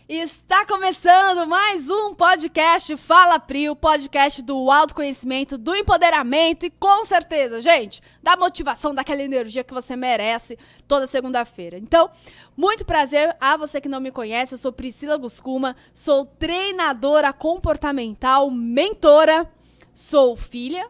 Está começando mais um podcast Fala Pri, o podcast do autoconhecimento, do empoderamento e com certeza, gente, da motivação, daquela energia que você merece toda segunda-feira. Então, muito prazer a você que não me conhece, eu sou Priscila Guscuma, sou treinadora comportamental, mentora, sou filha,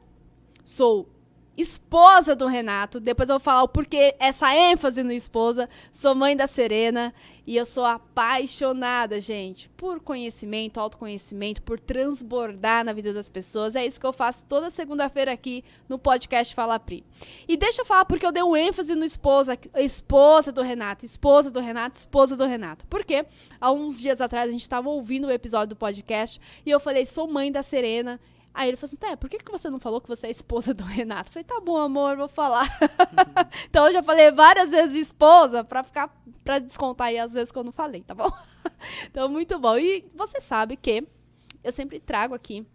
sou esposa do Renato, depois eu vou falar o porquê essa ênfase no esposa, sou mãe da Serena e eu sou apaixonada, gente, por conhecimento, autoconhecimento, por transbordar na vida das pessoas. É isso que eu faço toda segunda-feira aqui no podcast Fala Pri. E deixa eu falar porque eu dei um ênfase no esposa do Renato, esposa do Renato, esposa do Renato. Porque há uns dias atrás a gente estava ouvindo o episódio do podcast e eu falei, sou mãe da Serena. Aí ele falou assim, por que você não falou que você é esposa do Renato? Eu falei, tá bom, amor, vou falar. Então eu já falei várias vezes esposa pra descontar aí as vezes que eu não falei, tá bom? Então, muito bom. E você sabe que eu sempre trago aqui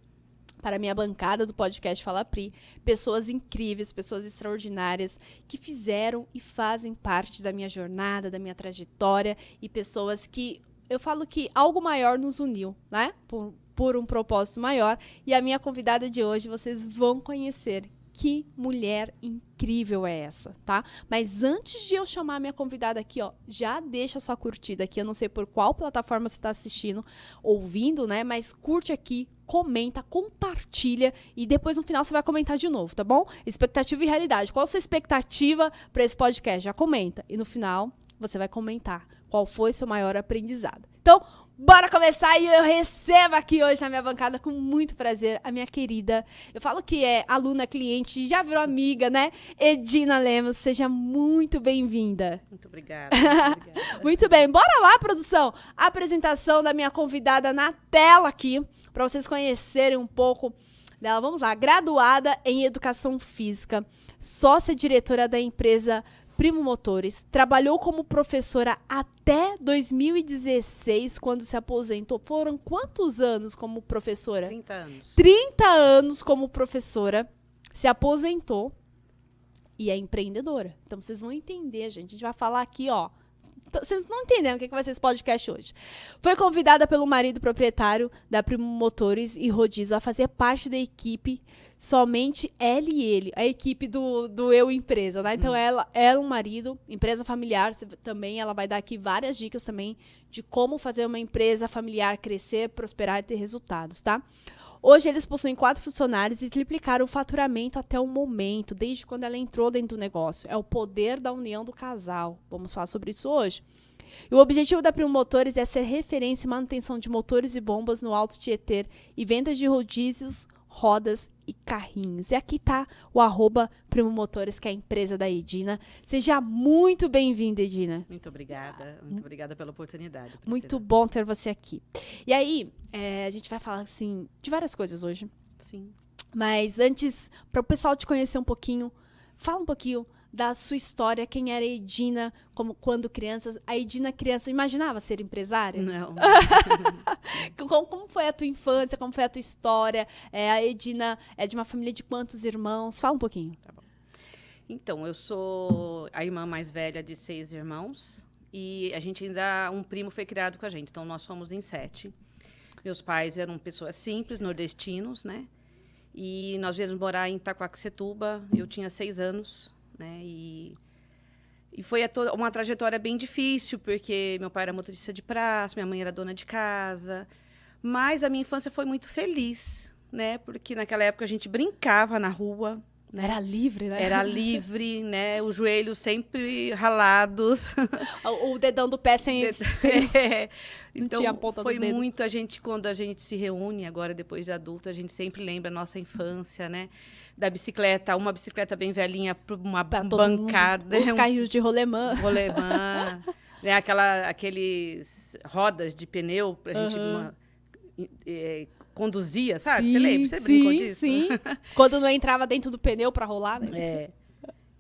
para a minha bancada do podcast Fala Pri, pessoas incríveis, pessoas extraordinárias, que fizeram e fazem parte da minha jornada, da minha trajetória, e pessoas que, eu falo que algo maior nos uniu, né? Por um propósito maior. E a minha convidada de hoje, vocês vão conhecer. Que mulher incrível é essa, tá? Mas antes de eu chamar a minha convidada aqui, ó, já deixa sua curtida aqui. Eu não sei por qual plataforma você está assistindo, ouvindo, né? Mas curte aqui, comenta, compartilha e depois no final você vai comentar de novo, tá bom? Expectativa e realidade. Qual a sua expectativa para esse podcast? Já comenta. E no final você vai comentar qual foi seu maior aprendizado. Então, bora começar e eu recebo aqui hoje na minha bancada com muito prazer a minha querida, eu falo que é aluna, cliente, já virou amiga, né? Edina Lemos, seja muito bem-vinda. Muito obrigada. Muito obrigada. Muito bem, bora lá, produção. A apresentação da minha convidada na tela aqui, para vocês conhecerem um pouco dela. Vamos lá, graduada em Educação Física, sócia-diretora da empresa Primo Motores, trabalhou como professora até 2016, quando se aposentou. Foram quantos anos como professora? 30 anos. 30 anos como professora, se aposentou e é empreendedora. Então, vocês vão entender, gente. A gente vai falar aqui, ó. Vocês não entenderam o que vai ser esse podcast hoje. Foi convidada pelo marido proprietário da Primo Motores e Rodízio a fazer parte da equipe, somente ela e ele, a equipe do Eu Empresa, né? Então, ela é um marido, empresa familiar também, ela vai dar aqui várias dicas também de como fazer uma empresa familiar crescer, prosperar e ter resultados, tá? Hoje, eles possuem 4 funcionários e triplicaram o faturamento até o momento, desde quando ela entrou dentro do negócio. É o poder da união do casal. Vamos falar sobre isso hoje. E o objetivo da Primo Motores é ser referência em manutenção de motores e bombas no Alto Tietê e vendas de rodízios, rodas e carrinhos. E aqui tá o @Primo Motores, que é a empresa da Edina. Seja muito bem-vinda, Edina. Muito obrigada. Muito obrigada pela oportunidade. Priscila. Muito bom ter você aqui. E aí, a gente vai falar, assim, de várias coisas hoje. Sim. Mas antes, para o pessoal te conhecer um pouquinho, fala um pouquinho da sua história, quem era a Edina, quando criança. A Edina criança imaginava ser empresária? Não. Como foi a tua infância, como foi a tua história? A Edina é de uma família de quantos irmãos? Fala um pouquinho. Tá bom. Então, eu sou a irmã mais velha de 6 irmãos e a gente ainda, um primo foi criado com a gente, então nós somos em 7. Meus pais eram pessoas simples, nordestinos, né? E nós viemos morar em Itaquaquecetuba, eu tinha 6 anos, né? E foi uma trajetória bem difícil, porque meu pai era motorista de praça, minha mãe era dona de casa, mas a minha infância foi muito feliz, né? Porque naquela época a gente brincava na rua, né? Era livre, né? Era livre, né? Os joelhos sempre ralados. O dedão do pé sem Então, tinha a ponta foi do dedo. muito quando a gente se reúne, agora depois de adulto, a gente sempre lembra a nossa infância, né? Da bicicleta, uma bicicleta bem velhinha para uma bancada. Os carrinhos de rolemã. Rolemã, né? Aqueles rodas de pneu para a gente conduzia, sabe? Você lembra? Você brincou disso? Sim. Quando não entrava dentro do pneu para rolar, né?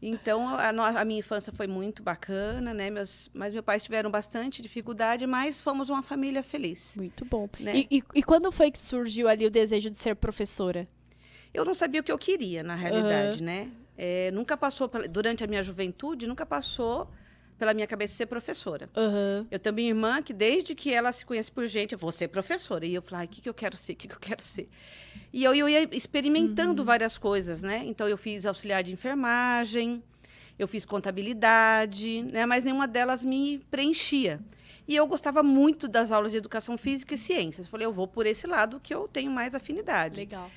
Então, a minha infância foi muito bacana, né? Mas meus pais tiveram bastante dificuldade, mas fomos uma família feliz. Muito bom. Né? E quando foi que surgiu ali o desejo de ser professora? Eu não sabia o que eu queria, na realidade, né? Nunca passou, durante a minha juventude, nunca passou pela minha cabeça ser professora. Aham. Eu tenho minha irmã que, desde que ela se conhece por gente, eu vou ser professora. E eu falei, o que eu quero ser? O que eu quero ser? E eu ia experimentando várias coisas, né? Então, eu fiz auxiliar de enfermagem, eu fiz contabilidade, né? Mas nenhuma delas me preenchia. E eu gostava muito das aulas de educação física e ciências. Falei, eu vou por esse lado que eu tenho mais afinidade. Legal.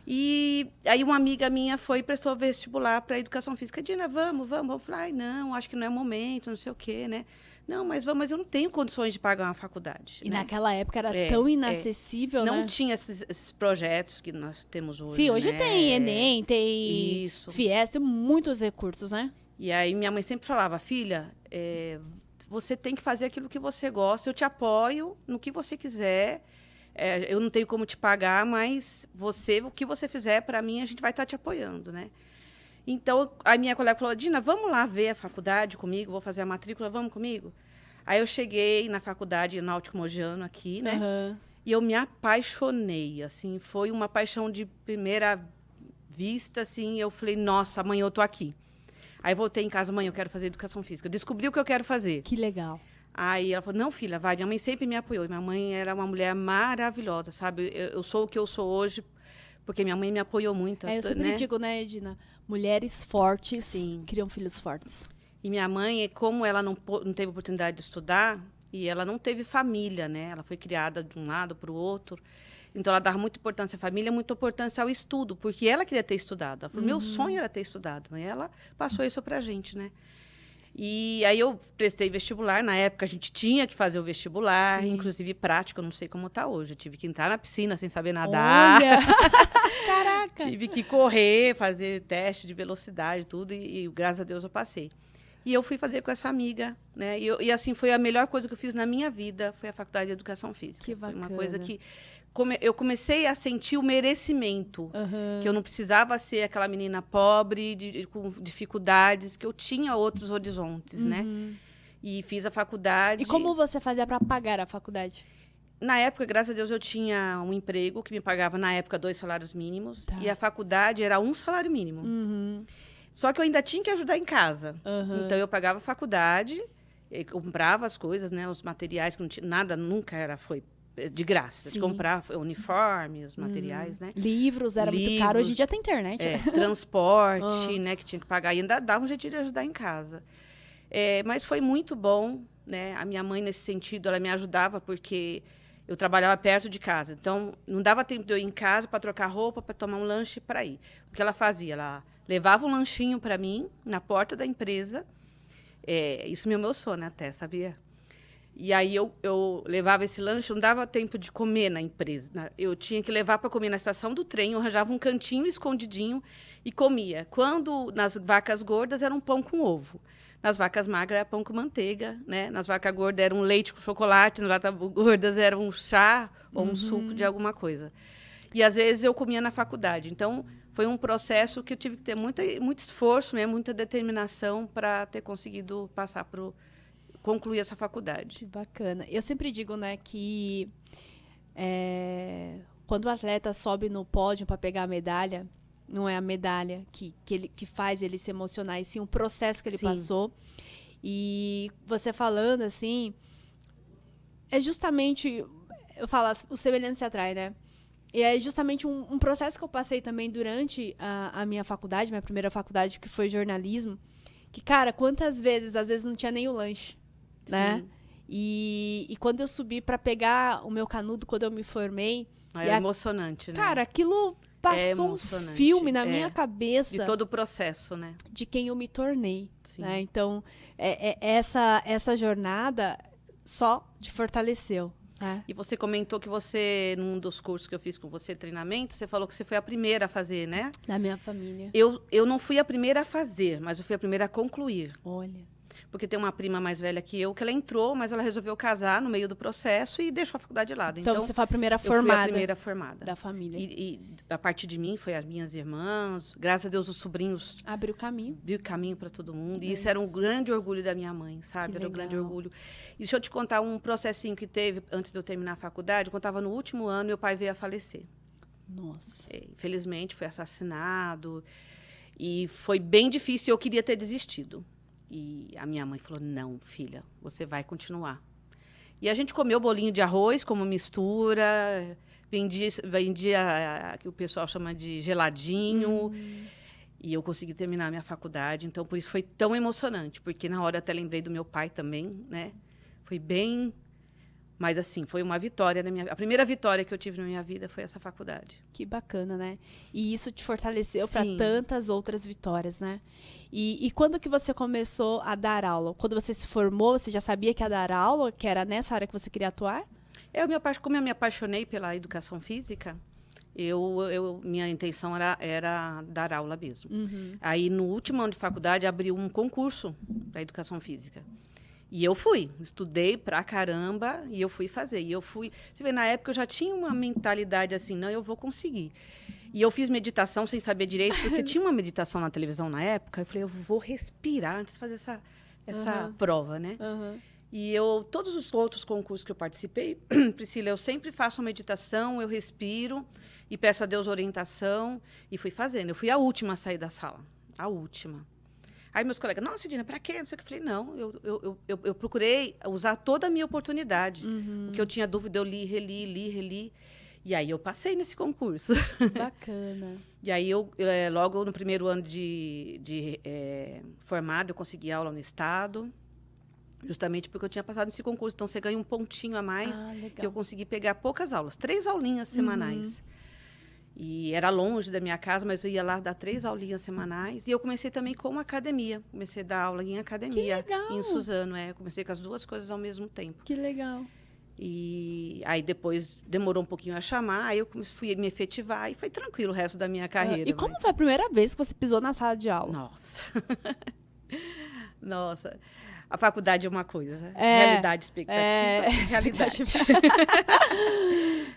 E aí uma amiga minha foi e prestou vestibular para educação física. Dina, vamos. Eu falei, ai, não, acho que não é momento, não sei o quê, né? Não, mas vamos, mas eu não tenho condições de pagar uma faculdade. E né? naquela época era tão inacessível, né? Não tinha esses projetos que nós temos hoje. Sim, hoje né? tem Enem, tem Isso. FIES, tem muitos recursos, né? E aí minha mãe sempre falava, filha, você tem que fazer aquilo que você gosta, eu te apoio no que você quiser. Eu não tenho como te pagar, mas o que você fizer para mim, a gente vai estar te apoiando, né? Então, a minha colega falou, Dina, vamos lá ver a faculdade comigo, vou fazer a matrícula, vamos comigo? Aí eu cheguei na faculdade Náutico Mogiano aqui, né? Aham. E eu me apaixonei, assim, foi uma paixão de primeira vista, assim, eu falei, nossa, amanhã eu tô aqui. Aí voltei em casa, mãe, eu quero fazer educação física. Descobri o que eu quero fazer. Que legal. Aí ela falou, não, filha, vai. Minha mãe sempre me apoiou. E minha mãe era uma mulher maravilhosa, sabe? Eu sou o que eu sou hoje porque minha mãe me apoiou muito. Eu sempre né? digo, né, Edina? Mulheres fortes Sim. criam filhos fortes. E minha mãe, como ela não teve oportunidade de estudar, e ela não teve família, né? Ela foi criada de um lado para o outro. Então, ela dava muita importância à família, muita importância ao estudo, porque ela queria ter estudado. Ela falou, meu sonho era ter estudado. E ela passou isso para a gente, né? E aí eu prestei vestibular. Na época, a gente tinha que fazer o vestibular, Sim. inclusive prático, eu não sei como está hoje. Eu tive que entrar na piscina sem saber nadar. Olha! Caraca! Tive que correr, fazer teste de velocidade, tudo, e graças a Deus eu passei. E eu fui fazer com essa amiga, né? E assim, foi a melhor coisa que eu fiz na minha vida, foi a faculdade de educação física. Que Foi uma bacana. coisa que eu comecei a sentir o merecimento, que eu não precisava ser aquela menina pobre, com dificuldades, que eu tinha outros horizontes, né? E fiz a faculdade. E como você fazia para pagar a faculdade? Na época, graças a Deus, eu tinha um emprego que me pagava, na época, 2 salários mínimos. Tá. E a faculdade era 1 salário mínimo. Só que eu ainda tinha que ajudar em casa. Então, eu pagava a faculdade, comprava as coisas, né, os materiais, que não tinha, nada nunca foi de graça. Sim. De comprar uniforme, os materiais, né? Livros era muito caro. Hoje em dia tem internet. Transporte, né, que tinha que pagar. E ainda dava um jeito de ajudar em casa. Mas foi muito bom, né? A minha mãe, nesse sentido, ela me ajudava porque eu trabalhava perto de casa. Então, não dava tempo de eu ir em casa para trocar roupa, para tomar um lanche para ir. O que ela fazia? Ela levava um lanchinho para mim na porta da empresa. Isso é meu sonho até, sabia? E aí eu levava esse lanche, não dava tempo de comer na empresa. Eu tinha que levar para comer na estação do trem, eu arranjava um cantinho escondidinho e comia. Quando nas vacas gordas era um pão com ovo. Nas vacas magras era pão com manteiga, né? Nas vacas gordas era um leite com chocolate, nas vacas gordas era um chá ou um suco de alguma coisa. E às vezes eu comia na faculdade. Então, foi um processo que eu tive que ter muito esforço, né? Muita determinação para ter conseguido concluir essa faculdade. Que bacana. Eu sempre digo, né, que quando o atleta sobe no pódio para pegar a medalha, não é a medalha que faz ele se emocionar, e sim o processo que ele passou. E você falando assim, é justamente, eu falo, o semelhante se atrai, né? E é justamente um processo que eu passei também durante a minha faculdade, minha primeira faculdade, que foi jornalismo, que, cara, quantas vezes, às vezes não tinha nem o lanche, né? E quando eu subi para pegar o meu canudo, quando eu me formei... É emocionante, né? Cara, aquilo passou um filme na minha cabeça. De todo o processo, né? De quem eu me tornei. Sim. Né? Então, essa jornada só te fortaleceu. Né? E você comentou que você, num dos cursos que eu fiz com você, treinamento, você falou que você foi a primeira a fazer, né? Na minha família. Eu não fui a primeira a fazer, mas eu fui a primeira a concluir. Olha. Porque tem uma prima mais velha que eu, que ela entrou, mas ela resolveu casar no meio do processo e deixou a faculdade de lado. Então você foi a primeira formada. Eu fui a primeira formada. Da família. E a partir de mim, foi as minhas irmãs. Graças a Deus, os sobrinhos... Abriu caminho. Abriu caminho para todo mundo. E isso era um grande orgulho da minha mãe, sabe? Era um grande orgulho. E deixa eu te contar um processinho que teve antes de eu terminar a faculdade. Quando eu estava no último ano, meu pai veio a falecer. Nossa. Infelizmente, foi assassinado. E foi bem difícil. Eu queria ter desistido. E a minha mãe falou, não, filha, você vai continuar. E a gente comeu bolinho de arroz como mistura, vendia que o pessoal chama de geladinho. E eu consegui terminar a minha faculdade. Então, por isso foi tão emocionante. Porque na hora eu até lembrei do meu pai também, né? Foi bem... Mas, assim, foi uma vitória na minha... A primeira vitória que eu tive na minha vida foi essa faculdade. Que bacana, né? E isso te fortaleceu para Sim. tantas outras vitórias, né? E quando que você começou a dar aula? Quando você se formou, você já sabia que ia dar aula? Que era nessa área que você queria atuar? Como eu me apaixonei pela educação física, minha intenção era dar aula mesmo. Aí, no último ano de faculdade, abriu um concurso para educação física. E eu fui, estudei pra caramba e eu fui fazer. E eu fui... Você vê, na época eu já tinha uma mentalidade assim, não, eu vou conseguir. E eu fiz meditação sem saber direito, porque tinha uma meditação na televisão na época. Eu falei, eu vou respirar antes de fazer essa prova, né? E todos os outros concursos que eu participei, Priscila, eu sempre faço uma meditação, eu respiro e peço a Deus orientação. E fui fazendo. Eu fui a última a sair da sala. A última. Aí meus colegas, nossa, Dina, pra quê? Não sei o que. Eu falei, não, eu procurei usar toda a minha oportunidade. O que eu tinha dúvida, eu reli. E aí eu passei nesse concurso. Bacana. E aí logo no primeiro ano de formado, eu consegui aula no Estado, justamente porque eu tinha passado nesse concurso. Então, você ganha um pontinho a mais. Legal. E eu consegui pegar poucas aulas, 3 aulinhas semanais. E era longe da minha casa, mas eu ia lá dar 3 aulinhas semanais. E eu comecei também com academia. Comecei a dar aula em academia. Que legal. Em Suzano. Comecei com as 2 coisas ao mesmo tempo. Que legal. E aí depois demorou um pouquinho a chamar, aí eu fui me efetivar e foi tranquilo o resto da minha carreira. E como foi a primeira vez que você pisou na sala de aula? Nossa. Nossa. A faculdade é uma coisa. Realidade, expectativa. Realidade.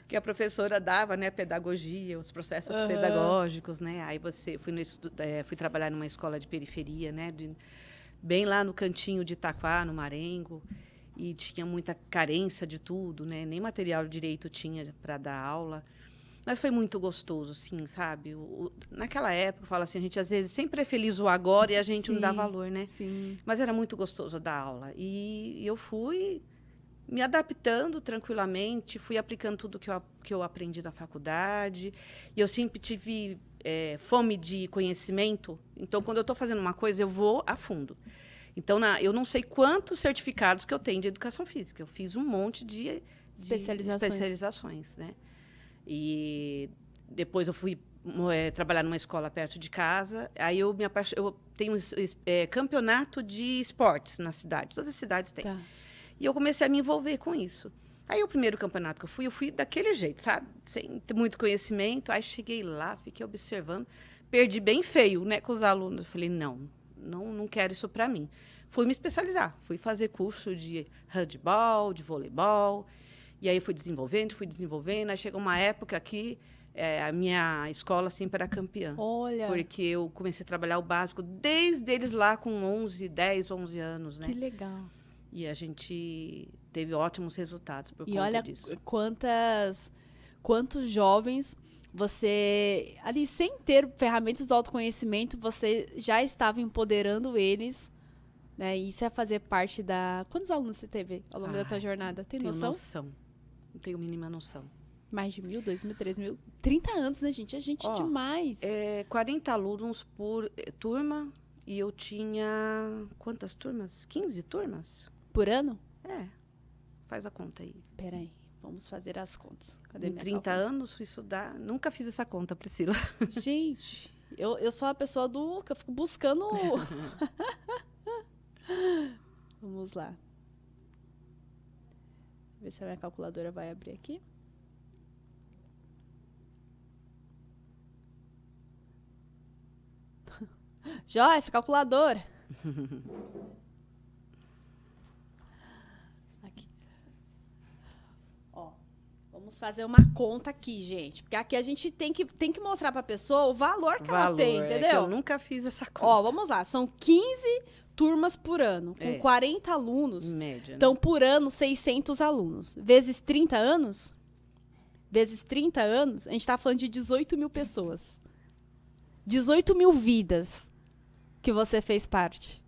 Que a professora dava, né, pedagogia, os processos pedagógicos, né? Aí fui trabalhar numa escola de periferia, né, bem lá no cantinho de Itaquá, no Marengo, e tinha muita carência de tudo, né? Nem material direito tinha para dar aula. Mas foi muito gostoso, assim, sabe? Naquela época, eu falo assim, a gente às vezes sempre é feliz o agora e a gente não dá valor, né? Sim. Mas era muito gostoso dar aula. E eu fui me adaptando tranquilamente, fui aplicando tudo que eu aprendi na faculdade. E eu sempre tive fome de conhecimento. Então, quando eu estou fazendo uma coisa, eu vou a fundo. Então, eu não sei quantos certificados que eu tenho de educação física. Eu fiz um monte de especializações, né? E depois eu fui trabalhar numa escola perto de casa. Aí eu tenho campeonato de esportes na cidade. Todas as cidades têm. Tá. E eu comecei a me envolver com isso. Aí o primeiro campeonato que eu fui daquele jeito, sabe? Sem ter muito conhecimento. Aí cheguei lá, fiquei observando. Perdi bem feio, né, com os alunos. Eu falei, não quero isso para mim. Fui me especializar. Fui fazer curso de handebol, de voleibol. E aí fui desenvolvendo. Aí chegou uma época que a minha escola sempre era campeã. Olha. Porque eu comecei a trabalhar o básico desde eles lá com 10, 11 anos, né? Que legal. E a gente teve ótimos resultados por E conta olha disso. quantos jovens você, ali sem ter ferramentas do autoconhecimento, você já estava empoderando eles, né? E isso é fazer parte da... Quantos alunos você teve ao longo da tua jornada? Tem noção? Não tenho mínima noção. Mais de 1.000, 2.000, 3.000? 30 anos, né, gente? É gente demais. 40 alunos por turma e eu tinha... Quantas turmas? 15 turmas? Por ano? Faz a conta aí. Peraí, vamos fazer as contas. Cadê Em minha 30 calculadora? anos, fui estudar. Nunca fiz essa conta, Priscila. Gente, eu sou a pessoa que eu fico buscando... Vamos lá. Ver se a minha calculadora vai abrir aqui. Joyce, calculadora. Aqui. Ó, vamos fazer uma conta aqui, gente. Porque aqui a gente tem que mostrar pra pessoa o valor que ela tem, entendeu? Que eu nunca fiz essa conta. Ó, vamos lá. São 15 turmas por ano, com 40 alunos. Em média, Então, por ano, 600 alunos. Vezes 30 anos, a gente está falando de 18 mil pessoas. 18 mil vidas que você fez parte.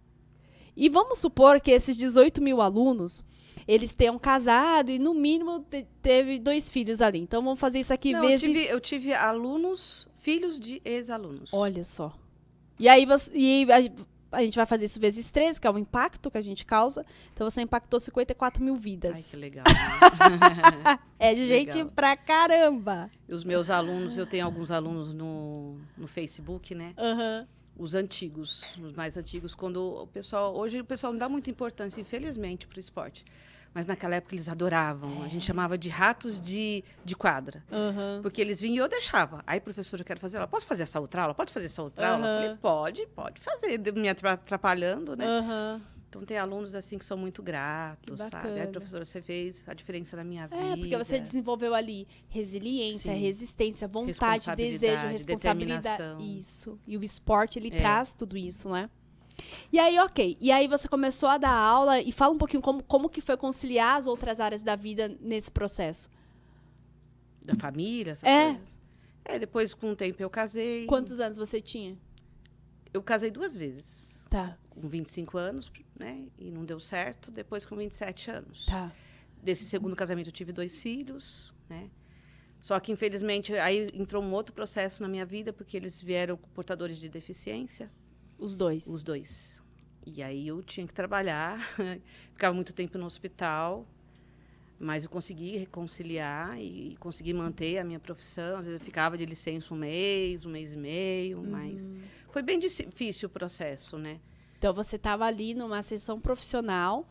E vamos supor que esses 18 mil alunos, eles tenham casado e, no mínimo, teve 2 filhos ali. Então, vamos fazer isso aqui Não, vezes... eu tive alunos, filhos de ex-alunos. Olha só. E aí, a gente vai fazer isso vezes 13, que é o impacto que a gente causa. Então, você impactou 54 mil vidas. Ai, que legal. Né? É gente legal. pra caramba. E os meus alunos, eu tenho alguns alunos no Facebook, né? Aham. Os antigos, os mais antigos, quando o pessoal... Hoje o pessoal não dá muita importância, infelizmente, para o esporte. Mas naquela época eles adoravam. A gente chamava de ratos de quadra. Aham. Porque eles vinham e eu deixava. Aí, professora, eu quero fazer ela. Posso fazer essa outra aula? Pode fazer essa outra aula? Eu falei, pode fazer. Me atrapalhando, né? Aham. Então, tem alunos, assim, que são muito gratos, Que sabe? Aí, bacana. professora, você fez a diferença na minha vida. É, porque você desenvolveu ali resiliência, Sim. resistência, vontade, Responsabilidade, desejo, responsabilidade. determinação. Isso. E o esporte, ele traz tudo isso, né? E aí, ok. E aí você começou a dar aula e fala um pouquinho como que foi conciliar as outras áreas da vida nesse processo. Da família, essas É. coisas. Depois, com o tempo, eu casei. Quantos anos você tinha? Eu casei 2 vezes. Tá, Com 25 anos, né? E não deu certo. Depois, com 27 anos. tá. Desse segundo casamento, eu tive 2 filhos, né? Só que, infelizmente, aí entrou um outro processo na minha vida, porque eles vieram com portadores de deficiência, Os dois. os 2. E aí eu tinha que trabalhar, ficava muito tempo no hospital, mas eu consegui reconciliar e consegui manter a minha profissão. Às vezes eu ficava de licença um mês e meio, mas foi bem difícil o processo, né? Então você estava ali numa sessão profissional,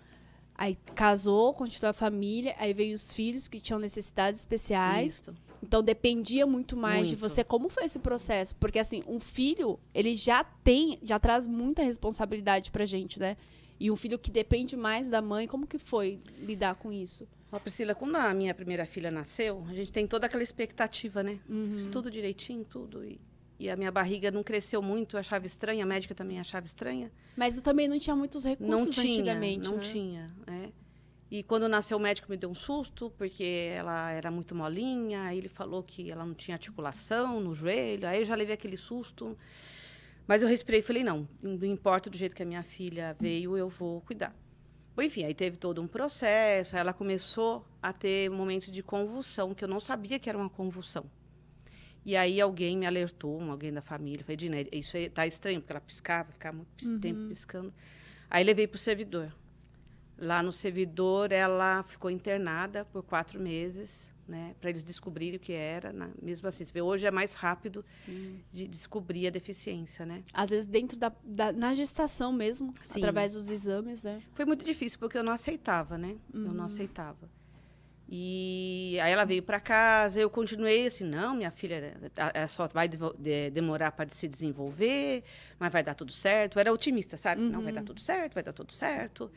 aí casou, continuou a família, aí veio os filhos que tinham necessidades especiais. Isso. Então dependia muito mais de Muito. você. Como foi esse processo? Porque assim, um filho, ele já traz muita responsabilidade pra gente, né? E um filho que depende mais da mãe, como que foi lidar com isso? Ó, Priscila, quando a minha primeira filha nasceu, a gente tem toda aquela expectativa, né? Fiz tudo direitinho, tudo. E a minha barriga não cresceu muito, eu achava estranha, a médica também achava estranha. Mas também não tinha muitos recursos Não tinha, antigamente, não né? tinha, né? E quando nasceu o médico me deu um susto, porque ela era muito molinha, aí ele falou que ela não tinha articulação no joelho, aí eu já levei aquele susto. Mas eu respirei e falei, não importa do jeito que a minha filha veio, eu vou cuidar. Bom, enfim, aí teve todo um processo, aí ela começou a ter momentos de convulsão, que eu não sabia que era uma convulsão. E aí alguém me alertou, alguém da família, falei, Dina, isso tá estranho, porque ela piscava, ficava muito tempo piscando. Aí levei para o servidor. Lá no servidor, ela ficou internada por 4 meses, né, para eles descobrirem o que era. Mesmo assim, você vê, hoje é mais rápido Sim. de descobrir a deficiência, né? Às vezes dentro na gestação mesmo, Sim. através dos exames, né? Foi muito difícil, porque eu não aceitava, né? Eu não aceitava. E aí ela veio para casa, eu continuei assim, não, minha filha só vai demorar para se desenvolver, mas vai dar tudo certo. Eu era otimista, sabe? Não, vai dar tudo certo, vai dar tudo certo.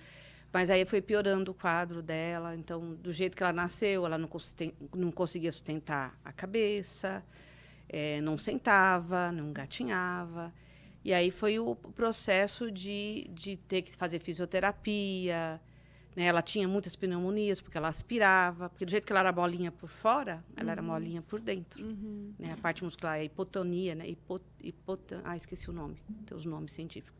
Mas aí foi piorando o quadro dela. Então, do jeito que ela nasceu, ela não conseguia sustentar a cabeça, não sentava, não gatinhava. E aí foi o processo de ter que fazer fisioterapia, né? Ela tinha muitas pneumonias, porque ela aspirava. Porque do jeito que ela era molinha por fora, ela era molinha por dentro. Né? A parte muscular é hipotonia, né? Esqueci o nome, tem os nomes científicos.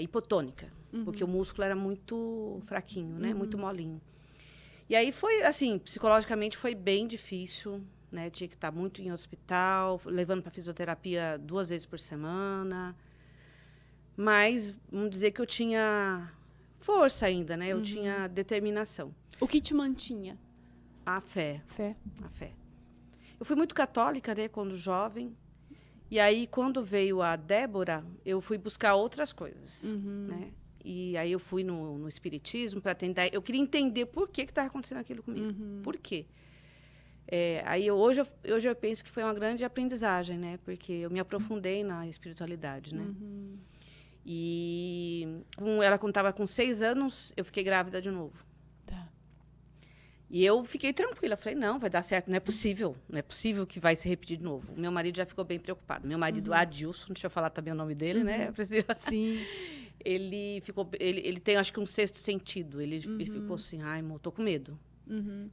Hipotônica, porque o músculo era muito fraquinho, né? Muito molinho. E aí foi, assim, psicologicamente foi bem difícil, né? Tinha que estar muito em hospital, levando para fisioterapia 2 vezes por semana. Mas, vamos dizer que eu tinha força ainda, né? Eu tinha determinação. O que te mantinha? A fé, Fé. a fé. Eu fui muito católica, né? Quando jovem. E aí, quando veio a Débora, eu fui buscar outras coisas, né? E aí eu fui no espiritismo para tentar... Eu queria entender por que estava acontecendo aquilo comigo. Por quê? Aí hoje eu penso que foi uma grande aprendizagem, né? Porque eu me aprofundei na espiritualidade, né? E quando estava com 6 anos, eu fiquei grávida de novo. Tá. E eu fiquei tranquila, falei, não, vai dar certo, não é possível que vai se repetir de novo. O meu marido já ficou bem preocupado. Meu marido, Adilson, deixa eu falar também o nome dele, né, Priscila? Sim. Ele tem, acho que um 6º sentido. Ele ficou assim, ai, amor, tô com medo.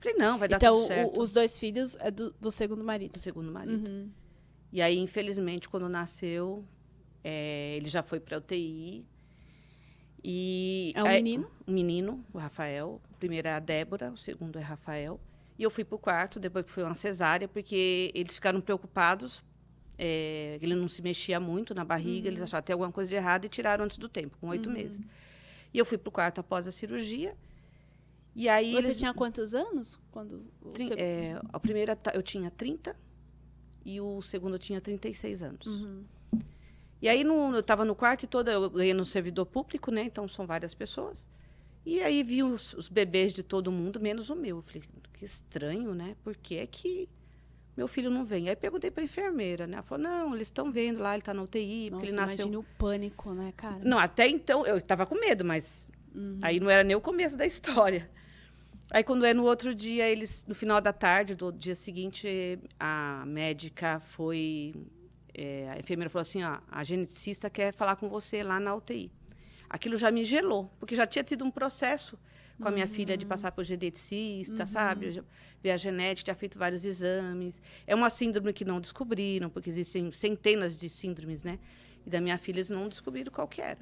Falei, não, vai dar Então, tudo certo. os 2 filhos é do segundo marido. Do segundo marido. E aí, infelizmente, quando nasceu, ele já foi para UTI. E É um menino? Um menino, o Rafael. O primeiro é a Débora, o segundo é Rafael. E eu fui pro quarto, depois que foi uma cesárea, porque eles ficaram preocupados. Ele não se mexia muito na barriga, eles acharam que tem alguma coisa de errado e tiraram antes do tempo, com 8 meses. E eu fui pro quarto após a cirurgia. E aí Você tinha quantos anos? Quando a primeira eu tinha 30 e o segundo eu tinha 36 anos. E aí eu estava no quarto e eu ganhei no servidor público, né? Então são várias pessoas. E aí vi os bebês de todo mundo, menos o meu. Eu falei, que estranho, né? Por que é que meu filho não vem? Aí perguntei para a enfermeira, né? Ela falou, não, eles estão vendo lá, ele está na UTI, porque ele nasceu... Imagina o pânico, né, cara? Não, até então eu estava com medo, mas aí não era nem o começo da história. Aí, quando no outro dia, no final da tarde, do dia seguinte, a médica a enfermeira falou assim, ó, a geneticista quer falar com você lá na UTI. Aquilo já me gelou, porque já tinha tido um processo com a minha filha de passar por geneticista, sabe? Ver a genética, tinha feito vários exames. É uma síndrome que não descobriram, porque existem centenas de síndromes, né? E da minha filha, eles não descobriram qual que era.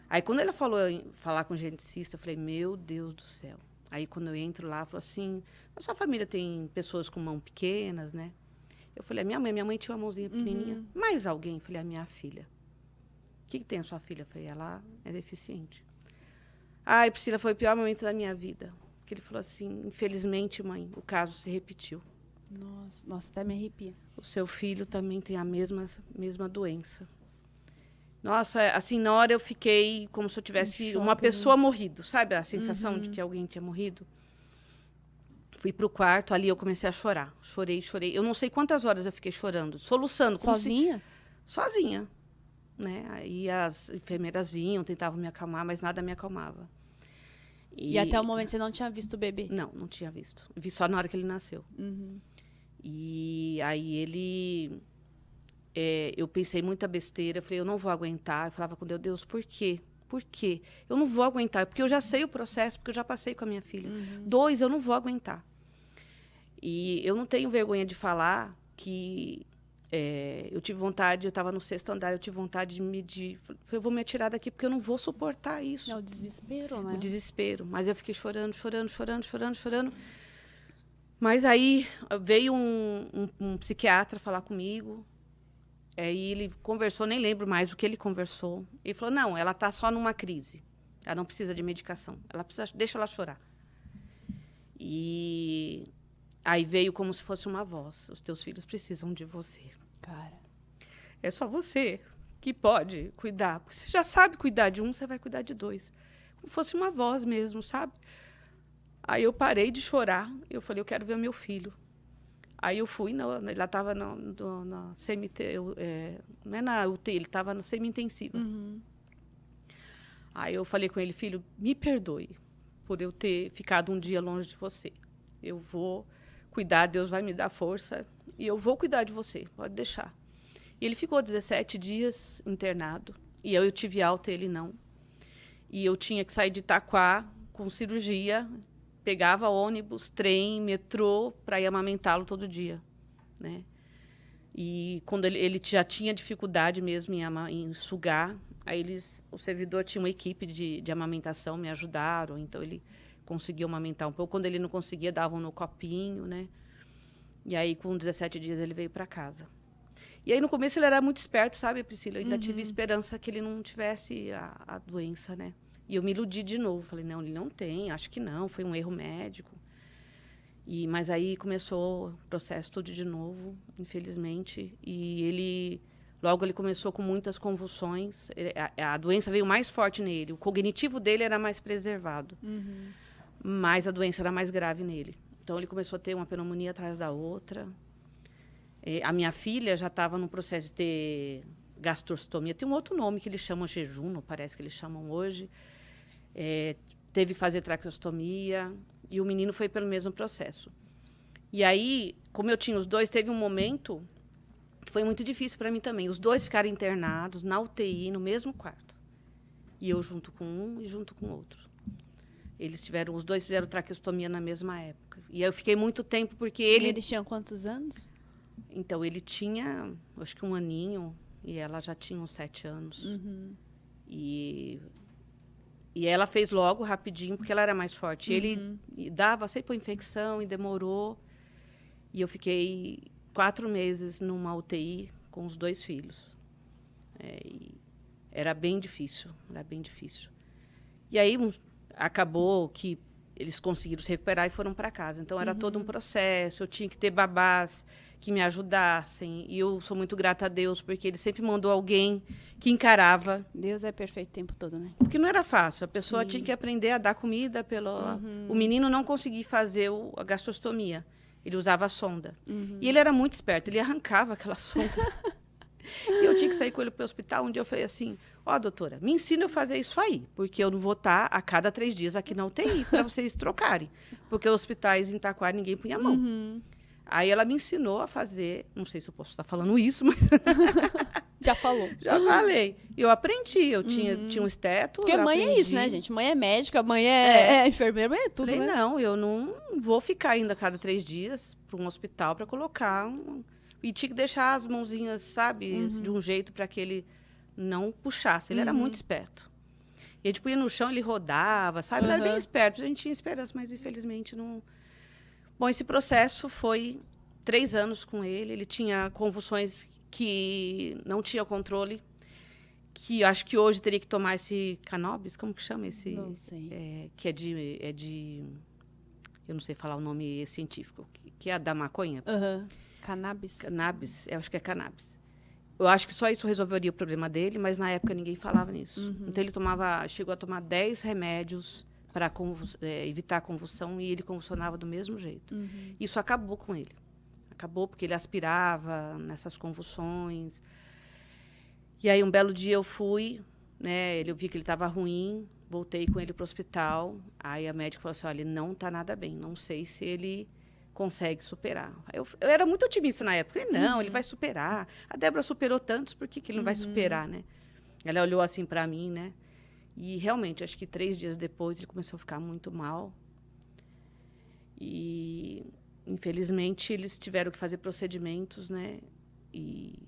Aí, quando ela falou em falar com o geneticista, eu falei, meu Deus do céu. Aí, quando eu entro lá, falou assim, a sua família tem pessoas com mãos pequenas, né? Eu falei, minha mãe tinha uma mãozinha pequenininha. Mais alguém? Eu falei, a minha filha. O que tem a sua filha? Eu falei, ela é deficiente. Ai, Priscila, foi o pior momento da minha vida. Que ele falou assim, infelizmente, mãe, o caso se repetiu. Nossa, até me arrepia. O seu filho também tem a mesma doença. Nossa, assim, na hora eu fiquei como se eu tivesse uma pessoa morrido, sabe? A sensação de que alguém tinha morrido. Fui pro quarto, ali eu comecei a chorar. Chorei. Eu não sei quantas horas eu fiquei chorando, soluçando. Sozinha? Sozinha, né? Aí as enfermeiras vinham, tentavam me acalmar, mas nada me acalmava. E até o momento você não tinha visto o bebê? Não tinha visto. Vi só na hora que ele nasceu. E aí eu pensei muita besteira, eu falei, eu não vou aguentar. Eu falava com Deus, por quê? Por quê? Eu não vou aguentar, porque eu já sei o processo, porque eu já passei com a minha filha. 2, eu não vou aguentar. E eu não tenho vergonha de falar que eu tive vontade, eu estava no 6º andar, eu tive vontade eu vou me atirar daqui, porque eu não vou suportar isso. É o desespero, né? O desespero. Mas eu fiquei chorando. Mas aí veio um psiquiatra falar comigo. Aí ele conversou, nem lembro mais o que ele conversou. Ele falou, não, ela está só numa crise. Ela não precisa de medicação. Deixa ela chorar. E aí veio como se fosse uma voz. Os teus filhos precisam de você. Cara. É só você que pode cuidar. Porque você já sabe cuidar de um, você vai cuidar de 2. Como se fosse uma voz mesmo, sabe? Aí eu parei de chorar. Eu falei, eu quero ver meu filho. Aí eu fui, ela estava na não é na UTI, ele estava na semi-intensiva. Aí eu falei com ele, filho, me perdoe por eu ter ficado um dia longe de você. Eu vou cuidar, Deus vai me dar força e eu vou cuidar de você, pode deixar. E ele ficou 17 dias internado e eu tive alta, ele não. E eu tinha que sair de Itaquá com cirurgia, pegava ônibus, trem, metrô para ir amamentá-lo todo dia, né? E quando ele já tinha dificuldade mesmo em sugar, aí o servidor tinha uma equipe de amamentação, me ajudaram, então ele conseguiu amamentar um pouco. Quando ele não conseguia, davam no copinho, né? E aí, com 17 dias, ele veio para casa. E aí, no começo, ele era muito esperto, sabe, Priscila? Eu ainda tive esperança que ele não tivesse a doença, né? E eu me iludi de novo. Falei, não, ele não tem, acho que não, foi um erro médico. Mas aí começou o processo tudo de novo, infelizmente. E logo ele começou com muitas convulsões. A doença veio mais forte nele. O cognitivo dele era mais preservado. Mas a doença era mais grave nele. Então, ele começou a ter uma pneumonia atrás da outra. A minha filha já estava no processo de ter gastrostomia. Tem um outro nome que eles chamam jejum, parece que eles chamam hoje. Teve que fazer traqueostomia. E o menino foi pelo mesmo processo. E aí, como eu tinha os 2, teve um momento que foi muito difícil para mim também. Os 2 ficaram internados na UTI, no mesmo quarto. E eu junto com um e junto com o outro. Os 2 fizeram traqueostomia na mesma época. E eu fiquei muito tempo porque ele... E eles tinham quantos anos? Então, ele tinha, acho que 1 aninho, e ela já tinha uns 7 anos. E E ela fez logo, rapidinho, porque ela era mais forte. Ele dava sempre infecção e demorou. E eu fiquei 4 meses numa UTI com os 2 filhos. E era bem difícil, era bem difícil. E aí acabou que eles conseguiram se recuperar e foram para casa. Então, era todo um processo. Eu tinha que ter babás que me ajudassem. E eu sou muito grata a Deus, porque ele sempre mandou alguém que encarava. Deus é perfeito o tempo todo, né? Porque não era fácil. A pessoa Sim. tinha que aprender a dar comida. O menino não conseguia fazer a gastrostomia. Ele usava a sonda. E ele era muito esperto. Ele arrancava aquela sonda. E eu tinha que sair com ele para o hospital. Um dia eu falei assim, doutora, me ensina a fazer isso aí, porque eu não vou estar a cada 3 dias aqui na UTI para vocês trocarem. Porque os hospitais em Taquara ninguém punha a mão. Aí ela me ensinou a fazer, não sei se eu posso estar falando isso, mas... Já falou. Já falei. Eu aprendi, eu tinha um esteto. Porque mãe é isso, né, gente? Mãe é médica, mãe é enfermeira, mãe é tudo, falei, né? não, eu não vou ficar indo a cada 3 dias para um hospital para colocar E tinha que deixar as mãozinhas, sabe, de um jeito para que ele não puxasse. Ele era muito esperto. E a gente punha no chão, ele rodava, sabe? Ele era bem esperto. A gente tinha esperança, mas infelizmente não... Bom, esse processo foi 3 anos com ele. Ele tinha convulsões que não tinha controle, que acho que hoje teria que tomar esse cannabis, como que chama esse? Não sei. Que é de... Eu não sei falar o nome científico, que é a da maconha. Cannabis? Cannabis, eu acho que é cannabis. Eu acho que só isso resolveria o problema dele, mas na época ninguém falava nisso. Então ele chegou a tomar 10 remédios para evitar a convulsão e ele convulsionava do mesmo jeito. Isso acabou com ele. Acabou porque ele aspirava nessas convulsões. E aí um belo dia eu fui, né, eu vi que ele estava ruim, voltei com ele para o hospital. Aí a médica falou assim, olha, ele não está nada bem, não sei se ele consegue superar. Eu era muito otimista na época. Falei, não, ele vai superar. A Débora superou tantos, por que ele não vai superar, né? Ela olhou assim para mim, né? E realmente, acho que 3 dias depois, ele começou a ficar muito mal. E, infelizmente, eles tiveram que fazer procedimentos, né? E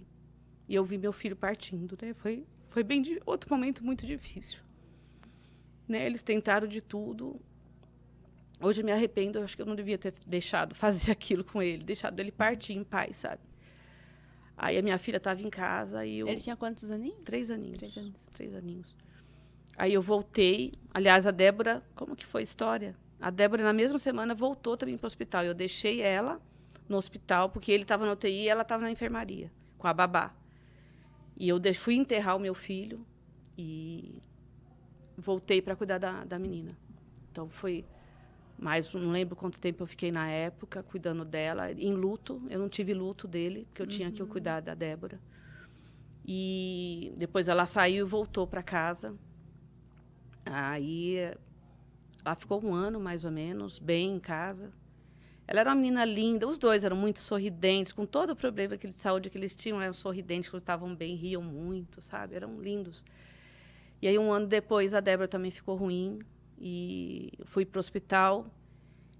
eu vi meu filho partindo, né? Foi outro momento muito difícil. Né? Eles tentaram de tudo. Hoje eu me arrependo, eu acho que eu não devia ter deixado fazer aquilo com ele, deixado ele partir em paz, sabe? Aí a minha filha estava em casa e eu... Ele tinha quantos aninhos? 3 aninhos. 3 anos. 3 aninhos. Aí eu voltei. Aliás, a Débora... Como que foi a história? A Débora, na mesma semana, voltou também para o hospital. Eu deixei ela no hospital, porque ele estava na UTI e ela estava na enfermaria, com a babá. E eu fui enterrar o meu filho e voltei para cuidar da menina. Então, foi... Mas não lembro quanto tempo eu fiquei na época, cuidando dela, em luto. Eu não tive luto dele, porque eu tinha que cuidar da Débora. E depois ela saiu e voltou para casa. Aí ela ficou 1 ano, mais ou menos, bem em casa. Ela era uma menina linda, os 2 eram muito sorridentes, com todo o problema de saúde que eles tinham, eram sorridentes, quando estavam bem, riam muito, sabe? Eram lindos. E aí, 1 ano depois, a Débora também ficou ruim. E fui para o hospital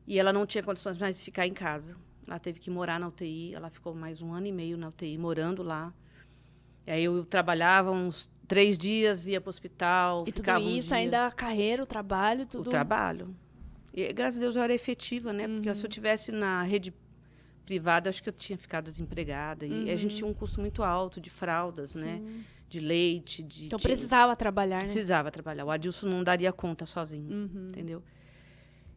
e ela não tinha condições mais de ficar em casa. Ela teve que morar na UTI. Ela ficou mais 1 ano e meio na UTI, morando lá. E aí eu trabalhava uns 3 dias, ia para o hospital. E tudo isso, ainda a carreira, o trabalho, tudo... O trabalho. E, graças a Deus, eu era efetiva, né? Porque se eu estivesse na rede privada, acho que eu tinha ficado desempregada. E a gente tinha um custo muito alto de fraldas, né? De leite, Então precisava trabalhar, né? Precisava trabalhar. O Adilson não daria conta sozinho, entendeu?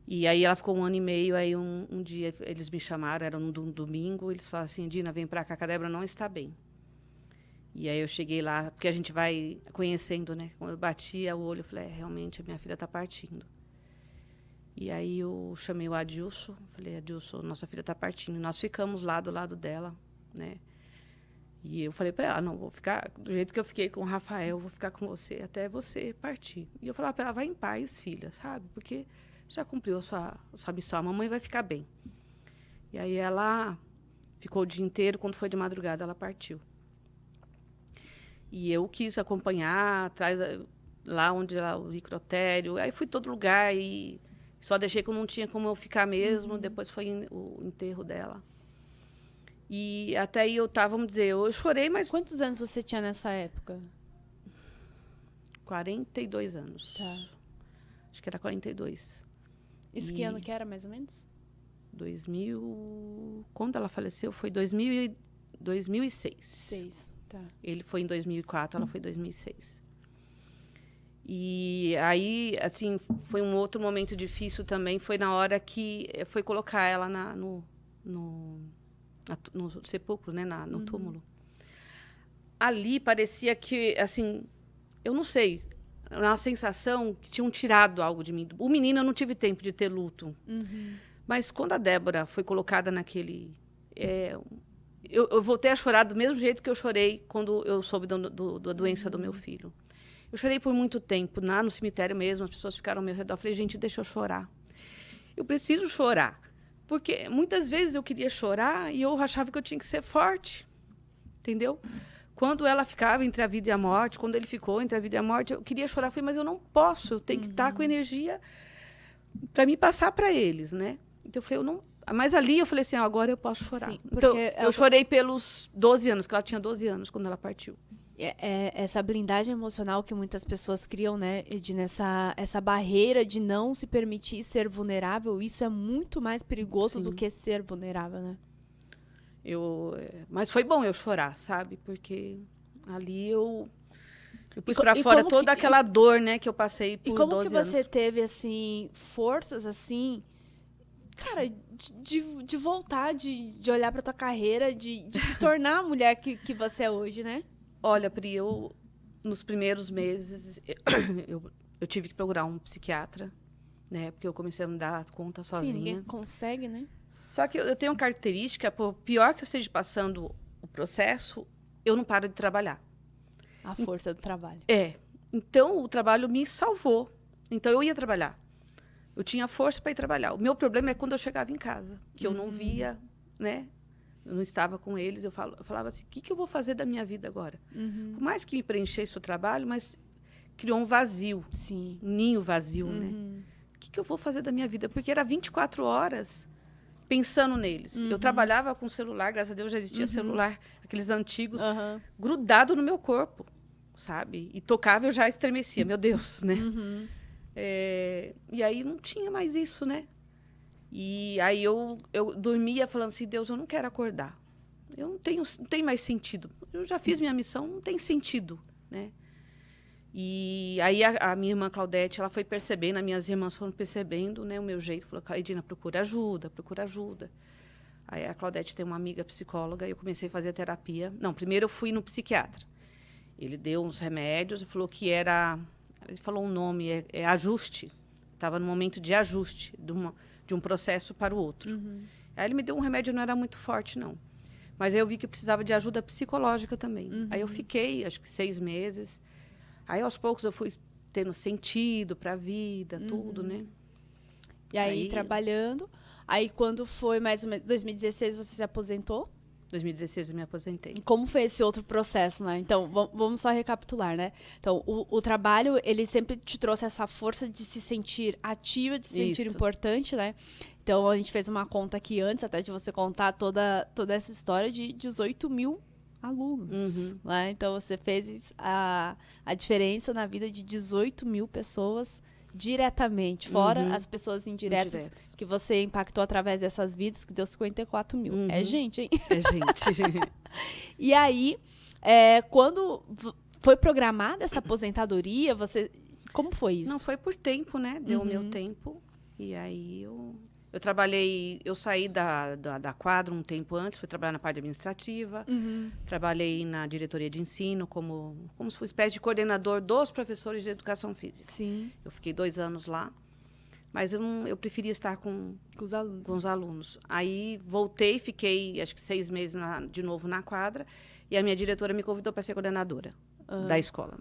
E aí ela ficou 1 ano e meio, aí um dia eles me chamaram, era um domingo, eles falaram assim, Dina, vem pra cá, que a Débora não está bem. E aí eu cheguei lá, porque a gente vai conhecendo, né? Quando eu batia o olho, eu falei, realmente, a minha filha está partindo. E aí eu chamei o Adilson, falei, Adilson, nossa filha está partindo. E nós ficamos lá do lado dela, né? E eu falei para ela, não, vou ficar do jeito que eu fiquei com o Rafael, vou ficar com você até você partir. E eu falava para ela, vai em paz, filha, sabe? Porque já cumpriu a sua missão, a mamãe vai ficar bem. E aí ela ficou o dia inteiro, quando foi de madrugada, ela partiu. E eu quis acompanhar, atrás, lá onde era o necrotério, aí fui em todo lugar e só deixei que eu não tinha como eu ficar mesmo, depois foi o enterro dela. E até aí vamos dizer, eu chorei, mas... Quantos anos você tinha nessa época? 42 anos. Tá. Acho que era 42. Isso que ano que era, mais ou menos? 2000... Quando ela faleceu, foi 2006. 6, tá. Ele foi em 2004, ela foi em 2006. E aí, assim, foi um outro momento difícil também, foi na hora que foi colocar ela no sepulcro, né, no túmulo. Ali parecia que, assim, eu não sei, uma sensação que tinham tirado algo de mim. O menino, eu não tive tempo de ter luto. Mas quando a Débora foi colocada naquele... eu voltei a chorar do mesmo jeito que eu chorei quando eu soube da doença do meu filho. Eu chorei por muito tempo, lá no cemitério mesmo, as pessoas ficaram ao meu redor. Eu falei, gente, deixa eu chorar. Eu preciso chorar. Porque muitas vezes eu queria chorar e eu achava que eu tinha que ser forte. Entendeu? Quando ela ficava entre a vida e a morte, quando ele ficou entre a vida e a morte, eu queria chorar. Eu falei, mas eu não posso, eu tenho que estar com energia para me passar para eles, né? Então eu falei, eu não... Mas ali eu falei assim, agora eu posso chorar. Sim, então eu chorei pelos 12 anos, que ela tinha 12 anos quando ela partiu. Essa blindagem emocional que muitas pessoas criam, né? Essa barreira de não se permitir ser vulnerável, isso é muito mais perigoso do que ser vulnerável, né? Mas foi bom eu chorar, sabe? Porque ali eu pus pra fora toda aquela dor, né, que eu passei por 12 anos. E como que você teve, assim, forças, assim, cara, de voltar, de olhar pra tua carreira, de se tornar a mulher que você é hoje, né? Olha, Pri, nos primeiros meses, eu tive que procurar um psiquiatra, né? Porque eu comecei a me dar conta sozinha. Sim, ninguém consegue, né? Só que eu tenho uma característica, por pior que eu esteja passando o processo, eu não paro de trabalhar. A força do trabalho. Então, o trabalho me salvou. Então, eu ia trabalhar. Eu tinha força para ir trabalhar. O meu problema é quando eu chegava em casa, que eu não via, né? Eu não estava com eles. Eu falava assim, o que eu vou fazer da minha vida agora? Por mais que me preenchesse o trabalho, mas criou um vazio. Sim. Um ninho vazio, né? O que eu vou fazer da minha vida? Porque era 24 horas pensando neles. Eu trabalhava com celular, graças a Deus já existia celular, aqueles antigos, grudado no meu corpo, sabe? E tocava, eu já estremecia, meu Deus, né? E aí não tinha mais isso, né? E aí eu dormia falando assim, Deus, eu não quero acordar. Eu não tem mais sentido. Eu já fiz minha missão, não tem sentido, né? E aí a minha irmã Claudete, ela foi percebendo, as minhas irmãs foram percebendo, né, o meu jeito. Falou, Edina, procura ajuda, procura ajuda. Aí a Claudete tem uma amiga psicóloga e eu comecei a fazer terapia. Não, primeiro eu fui no psiquiatra. Ele deu uns remédios e falou que era... Ele falou um nome, ajuste. Estava no momento de ajuste de um processo para o outro. Aí ele me deu um remédio, não era muito forte, não. Mas aí eu vi que eu precisava de ajuda psicológica também. Aí eu fiquei, acho que 6 meses... Aí, aos poucos, eu fui tendo sentido para a vida, tudo, né? E aí, trabalhando. Aí, quando foi mais ou menos 2016, você se aposentou? 2016, eu me aposentei. E como foi esse outro processo, né? Então, vamos só recapitular, né? Então, o trabalho, ele sempre te trouxe essa força de se sentir ativa, de se sentir importante, né? Então, a gente fez uma conta aqui antes, até de você contar toda essa história de 18 mil alunos, né? Então, você fez a diferença na vida de 18 mil pessoas diretamente, fora as pessoas indiretas que você impactou através dessas vidas, que deu 54 mil. É gente, hein? É gente. E aí, quando foi programada essa aposentadoria, você... Como foi isso? Não, foi por tempo, né? Deu o meu tempo. E aí, eu trabalhei, eu saí da quadra um tempo antes, fui trabalhar na parte administrativa, trabalhei na diretoria de ensino como se fosse uma espécie de coordenador dos professores de educação física. Sim. Eu fiquei 2 anos lá, mas eu preferia estar com os alunos. Aí voltei, fiquei acho que 6 meses de novo na quadra, e a minha diretora me convidou para ser coordenadora da escola,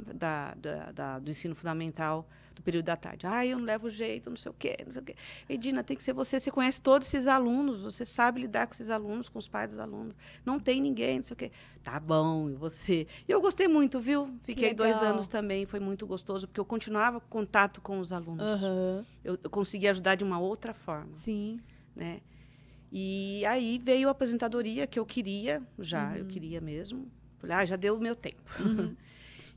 do ensino fundamental, do período da tarde. Eu não levo jeito, não sei o quê, não sei o quê. Edina, tem que ser você conhece todos esses alunos, você sabe lidar com esses alunos, com os pais dos alunos. Não tem ninguém, não sei o quê. Tá bom, e você? E eu gostei muito, viu? Fiquei 2 anos também, foi muito gostoso, porque eu continuava em contato com os alunos. Eu conseguia ajudar de uma outra forma. Sim. Né? E aí veio a aposentadoria, que eu queria, eu queria mesmo. Falei, já deu o meu tempo.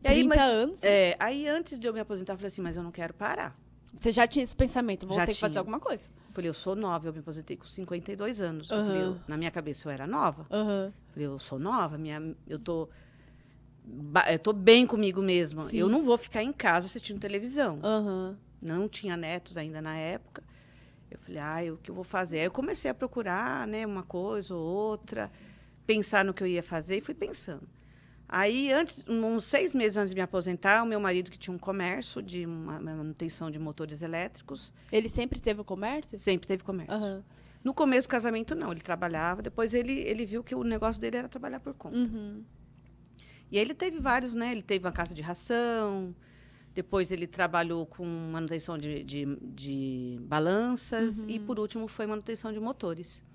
E aí, 30 anos. Aí, antes de eu me aposentar, eu falei assim, mas eu não quero parar. Você já tinha esse pensamento, vou Já ter que fazer tinha. alguma coisa. Falei, eu sou nova, eu me aposentei com 52 anos. Aham. Eu falei, na minha cabeça eu era nova. Aham. Falei, eu sou nova, eu tô bem comigo mesma. Sim. Eu não vou ficar em casa assistindo televisão. Aham. Não tinha netos ainda na época. Eu falei, o que eu vou fazer? Aí eu comecei a procurar, né, uma coisa ou outra, pensar no que eu ia fazer e fui pensando. Aí, uns 6 meses antes de me aposentar, o meu marido, que tinha um comércio de manutenção de motores elétricos, Ele sempre teve o comércio? sempre teve comércio. Aham. No começo do casamento, não. Ele trabalhava. Depois, ele viu que o negócio dele era trabalhar por conta. Uhum. E aí, ele teve vários, né? Ele teve uma casa de ração. Depois, ele trabalhou com manutenção de balanças. E, por último, foi manutenção de motores.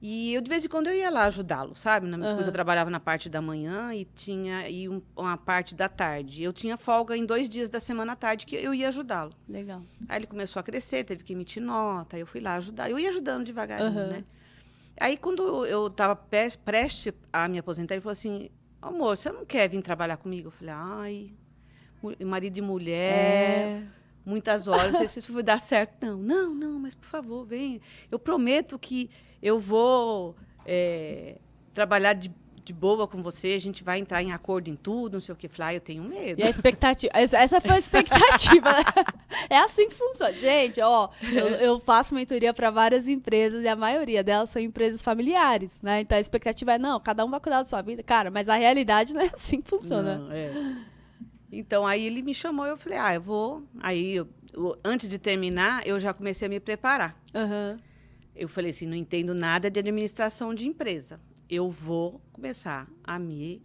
E eu, de vez em quando, eu ia lá ajudá-lo, sabe? Porque eu trabalhava na parte da manhã e tinha uma parte da tarde. Eu tinha folga em 2 dias da semana à tarde que eu ia ajudá-lo. Legal. Aí ele começou a crescer, teve que emitir nota, aí eu fui lá ajudar. Eu ia ajudando devagarinho, né? Aí, quando eu estava prestes a me aposentar, ele falou assim, amor, você não quer vir trabalhar comigo? Eu falei, marido e mulher, muitas horas, não sei se isso vai dar certo. Não, mas por favor, vem. Eu prometo que eu vou trabalhar de boa com você, a gente vai entrar em acordo em tudo, não sei o que. Falei, eu tenho medo. E a expectativa, essa foi a expectativa. É assim que funciona. Gente, eu faço mentoria para várias empresas e a maioria delas são empresas familiares, né? Então a expectativa é, não, cada um vai cuidar da sua vida. Cara, mas a realidade não é assim que funciona. Não, Então, aí ele me chamou e eu falei, eu vou. Aí, antes de terminar, eu já comecei a me preparar. Eu falei assim, não entendo nada de administração de empresa. Eu vou começar a me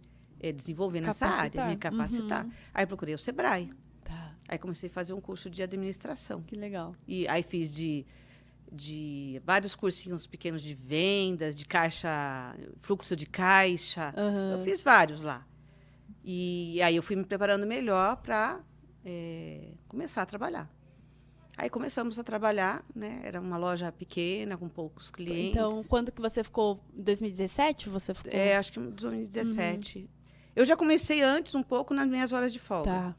desenvolver nessa área, me capacitar. Aí, eu procurei o Sebrae. Tá. Aí, comecei a fazer um curso de administração. Que legal. E aí, fiz de vários cursinhos pequenos de vendas, de caixa, fluxo de caixa. Eu fiz vários lá. E aí, eu fui me preparando melhor para começar a trabalhar. Aí começamos a trabalhar, né? Era uma loja pequena, com poucos clientes. Então, quando que você ficou? Em 2017 você ficou? Acho que em 2017. Eu já comecei antes um pouco nas minhas horas de folga. Tá.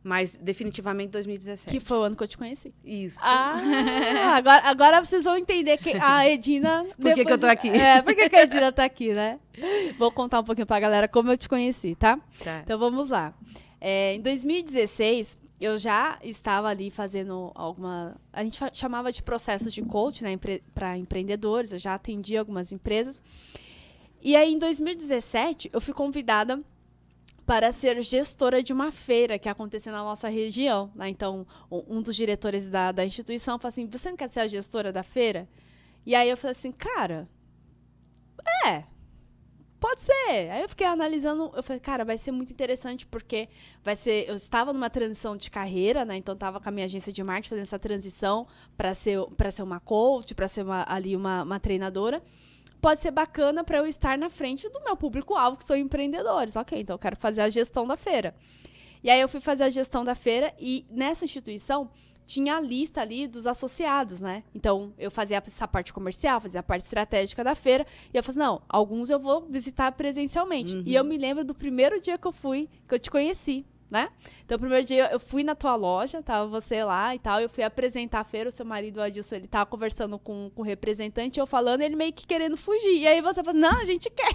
Mas definitivamente 2017. Que foi o ano que eu te conheci. Isso. Agora vocês vão entender que a Edina... Por que eu tô aqui? Por que a Edina tá aqui, né? Vou contar um pouquinho pra galera como eu te conheci, tá? Então, vamos lá. Em 2016... eu já estava ali fazendo a gente chamava de processos de coach, né, para empreendedores. Eu já atendi algumas empresas. E aí, em 2017, eu fui convidada para ser gestora de uma feira que acontecia na nossa região, né? Então, um dos diretores da instituição falou assim, você não quer ser a gestora da feira? E aí eu falei assim, cara, pode ser. Aí eu fiquei analisando, eu falei, cara, vai ser muito interessante porque eu estava numa transição de carreira, né? Então estava com a minha agência de marketing fazendo essa transição para ser uma coach, para ser uma treinadora. Pode ser bacana para eu estar na frente do meu público-alvo, que são empreendedores. Ok, então eu quero fazer a gestão da feira. E aí eu fui fazer a gestão da feira e nessa instituição tinha a lista ali dos associados, né? Então, eu fazia essa parte comercial, fazia a parte estratégica da feira. E eu falei assim, não, alguns eu vou visitar presencialmente. E eu me lembro do primeiro dia que eu te conheci, né? Então, o primeiro dia eu fui na tua loja, tava você lá e tal. Eu fui apresentar a feira, o seu marido, o Adilson, ele tava conversando com o representante, eu falando, ele meio que querendo fugir. E aí você falou, não, a gente quer.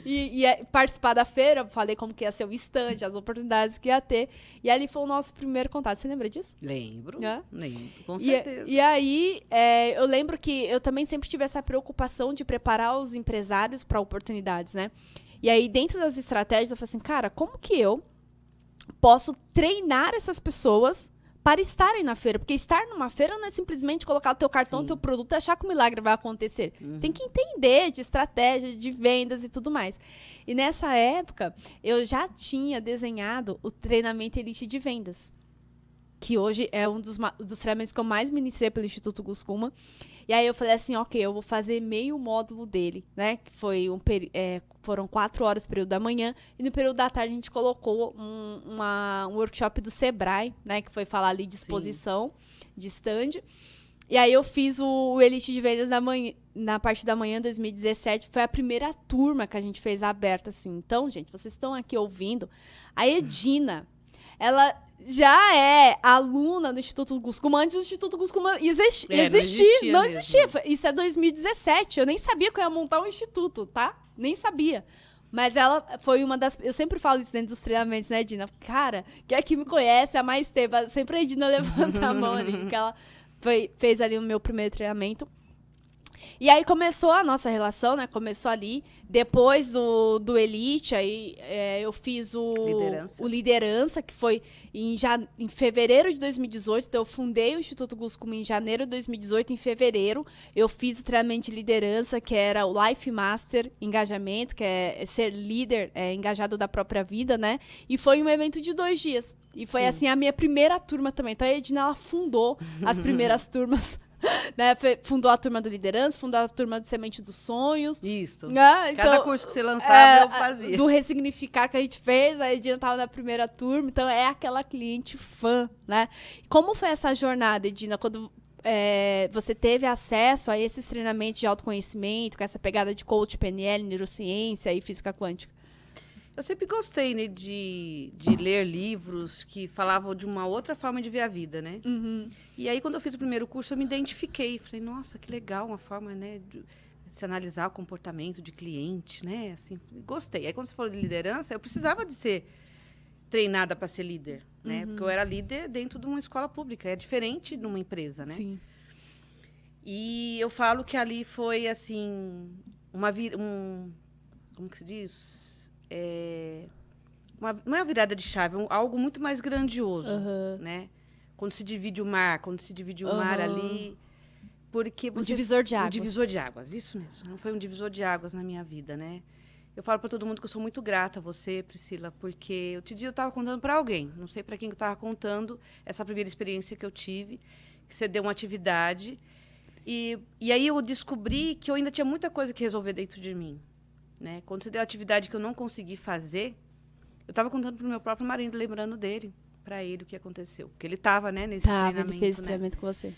E participar da feira, falei como que ia ser o stand, as oportunidades que ia ter. E ali foi o nosso primeiro contato. Você lembra disso? Lembro, com certeza. E aí, eu lembro que eu também sempre tive essa preocupação de preparar os empresários para oportunidades, né? E aí, dentro das estratégias, eu falei assim, cara, como que eu posso treinar essas pessoas para estarem na feira? Porque estar numa feira não é simplesmente colocar o teu cartão, o teu produto e achar que o milagre vai acontecer. Tem que entender de estratégia, de vendas e tudo mais. E nessa época, eu já tinha desenhado o treinamento Elite de Vendas, que hoje é um dos treinamentos que eu mais ministrei pelo Instituto Guscuma. E aí eu falei assim, ok, eu vou fazer meio módulo dele, né? Que foi foram 4 horas no período da manhã. E no período da tarde a gente colocou um workshop do Sebrae, né? Que foi falar ali de exposição, de stand. E aí eu fiz o Elite de Vendas na parte da manhã, 2017. Foi a primeira turma que a gente fez aberta, assim. Então, gente, vocês estão aqui ouvindo. A Edina, ela já é aluna do Instituto Guscuma antes do Instituto Guscuma existir. Não existia. Isso é 2017. Eu nem sabia que eu ia montar um instituto, tá? Nem sabia. Mas ela foi uma das... Eu sempre falo isso dentro dos treinamentos, né, Edina? Cara, quem aqui me conhece há mais tempo, sempre a Edina levanta a mão ali, porque ela fez ali o meu primeiro treinamento. E aí começou a nossa relação, né? Começou ali. Depois do Elite, aí eu fiz o Liderança, que foi em fevereiro de 2018. Então, eu fundei o Instituto Guscuma em janeiro de 2018. Em fevereiro, eu fiz o treinamento de liderança, que era o Life Master Engajamento, que é ser líder engajado da própria vida, né? E foi um evento de 2 dias. E foi, assim, a minha primeira turma também. Então, a Edna, ela fundou as primeiras turmas. Né? Fundou a turma do Liderança, fundou a turma do Semente dos Sonhos. Isso. Né? Cada então, curso que você lançava, eu fazia. Do Ressignificar que a gente fez, a Edina estava na primeira turma, então é aquela cliente fã, né? Como foi essa jornada, Edina, quando você teve acesso a esses treinamentos de autoconhecimento, com essa pegada de coach, PNL, neurociência e física quântica? Eu sempre gostei, né, de ler livros que falavam de uma outra forma de ver a vida, né? Uhum. E aí, quando eu fiz o primeiro curso, eu me identifiquei. Falei, nossa, que legal, uma forma, né, de se analisar o comportamento de cliente, né? Assim, gostei. Aí, quando você falou de liderança, eu precisava de ser treinada para ser líder, né? Porque eu era líder dentro de uma escola pública. É diferente de uma empresa, né? Sim. E eu falo que ali foi, assim, como que se diz? Não é uma virada de chave, algo muito mais grandioso, né? Quando se divide o mar, ali, porque um divisor de águas. Um divisor de águas, isso mesmo. Não foi um divisor de águas na minha vida, né? Eu falo para todo mundo que eu sou muito grata a você, Priscila, porque outro dia eu estava contando para alguém, não sei para quem que eu estava contando essa primeira experiência que eu tive, que você deu uma atividade, e aí eu descobri que eu ainda tinha muita coisa que resolver dentro de mim. Né? Quando você deu a atividade que eu não consegui fazer, eu estava contando para o meu próprio marido, lembrando dele, para ele o que aconteceu. Porque ele estava, né, nesse treinamento. Ele fez esse treinamento com você.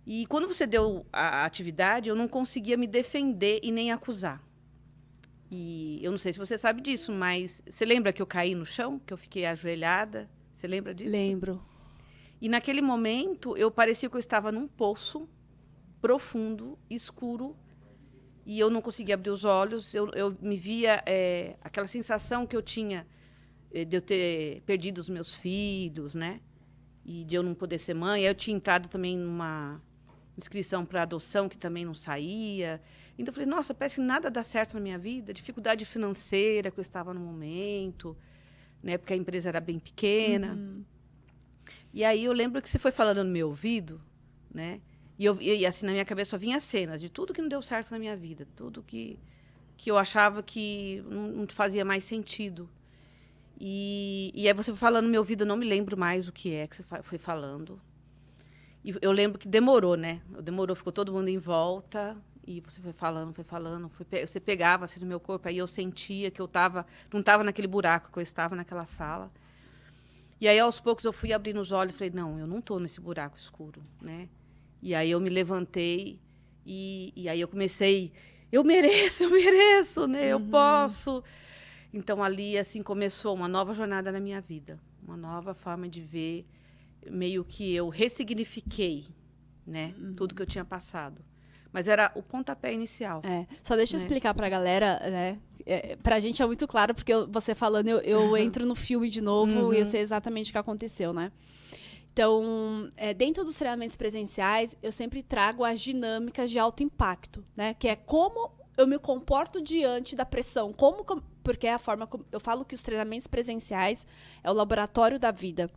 E quando você deu a atividade, eu não conseguia me defender e nem acusar. E eu não sei se você sabe disso, mas você lembra que eu caí no chão? Que eu fiquei ajoelhada? Você lembra disso? Lembro. E naquele momento, eu parecia que eu estava num poço profundo, escuro, e eu não conseguia abrir os olhos, eu me via aquela sensação que eu tinha de eu ter perdido os meus filhos, né? E de eu não poder ser mãe. Eu tinha entrado também numa inscrição para adoção que também não saía. Então eu falei, nossa, parece que nada dá certo na minha vida. Dificuldade financeira que eu estava no momento, né? Porque a empresa era bem pequena. Uhum. E aí eu lembro que você foi falando no meu ouvido, né? E assim, na minha cabeça só vinha cenas de tudo que não deu certo na minha vida. Tudo que eu achava que não fazia mais sentido. E aí você foi falando no meu ouvido, eu não me lembro mais o que você foi falando. E eu lembro que demorou, né? Demorou, ficou todo mundo em volta. E você foi falando. Você pegava assim no meu corpo, aí eu sentia que eu não estava naquele buraco, que eu estava naquela sala. E aí, aos poucos, eu fui abrindo os olhos e falei, não, eu não estou nesse buraco escuro, né? E aí eu me levantei e aí eu comecei, eu mereço, né? Eu posso. Então, ali, assim, começou uma nova jornada na minha vida. Uma nova forma de ver, meio que eu ressignifiquei, né? Tudo que eu tinha passado. Mas era o pontapé inicial. Só deixa eu explicar pra galera, né? Pra gente é muito claro, porque você falando, eu entro no filme de novo e eu sei exatamente o que aconteceu, né? Então, dentro dos treinamentos presenciais, eu sempre trago as dinâmicas de alto impacto, né? Que é como eu me comporto diante da pressão. Porque é a forma como... Eu falo que os treinamentos presenciais é o laboratório da vida.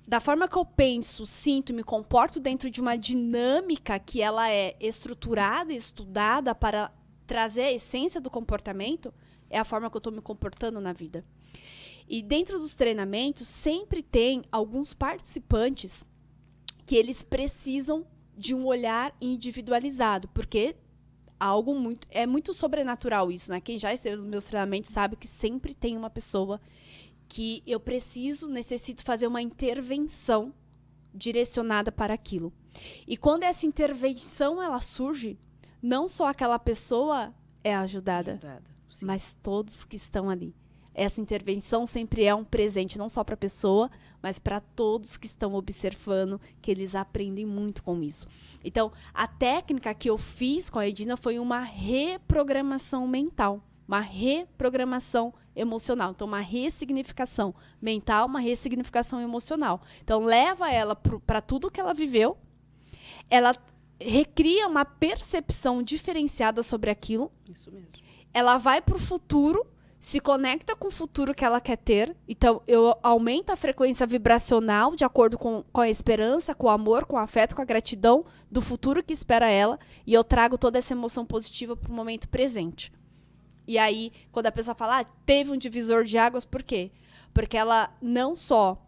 Da forma que eu penso, sinto e me comporto dentro de uma dinâmica que ela é estruturada e estudada para trazer a essência do comportamento, é a forma que eu estou me comportando na vida. E dentro dos treinamentos, sempre tem alguns participantes que eles precisam de um olhar individualizado, porque é muito sobrenatural isso, né? Quem já esteve nos meus treinamentos sabe que sempre tem uma pessoa que eu necessito fazer uma intervenção direcionada para aquilo. E quando essa intervenção ela surge, não só aquela pessoa é ajudada, mas todos que estão ali. essa intervenção sempre é um presente, não só para a pessoa, mas para todos que estão observando, que eles aprendem muito com isso. Então, a técnica que eu fiz com a Edina foi uma reprogramação mental, uma reprogramação emocional. Então, uma ressignificação mental, uma ressignificação emocional. Então, leva ela para tudo que ela viveu, ela recria uma percepção diferenciada sobre aquilo. Isso mesmo. Ela vai para o futuro, se conecta com o futuro que ela quer ter. Então, eu aumento a frequência vibracional de acordo com a esperança, com o amor, com o afeto, com a gratidão do futuro que espera ela. E eu trago toda essa emoção positiva para o momento presente. E aí, quando a pessoa fala, teve um divisor de águas, por quê? Porque ela não só...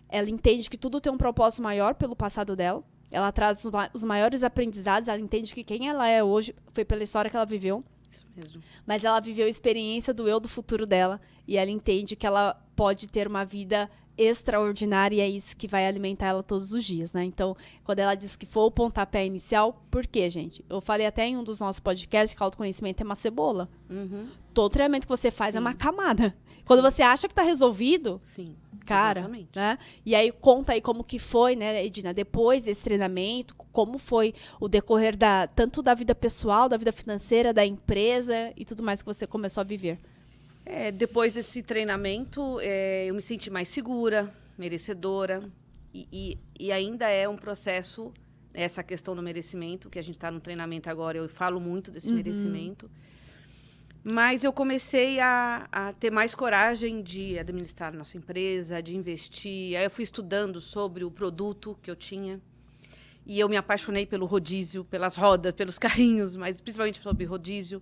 Ela entende que tudo tem um propósito maior pelo passado dela. Ela traz os maiores aprendizados. Ela entende que quem ela é hoje foi pela história que ela viveu. Isso mesmo. Mas ela viveu a experiência do eu do futuro dela. E ela entende que ela pode ter uma vida extraordinária. E é isso que vai alimentar ela todos os dias, né? Então, quando ela diz que foi o pontapé inicial, por quê, gente? Eu falei até em um dos nossos podcasts que o autoconhecimento é uma cebola. Todo treinamento que você faz é uma camada. Quando você acha que tá resolvido... Sim. Cara, exatamente. Né? E aí conta aí como que foi, né, Edina, depois desse treinamento, como foi o decorrer tanto da vida pessoal, da vida financeira, da empresa e tudo mais que você começou a viver. Depois desse treinamento, eu me senti mais segura, merecedora, e ainda é um processo, essa questão do merecimento, que a gente está no treinamento agora, eu falo muito desse merecimento. Mas eu comecei a ter mais coragem de administrar a nossa empresa, de investir. Aí eu fui estudando sobre o produto que eu tinha. E eu me apaixonei pelo rodízio, pelas rodas, pelos carrinhos, mas principalmente sobre rodízio.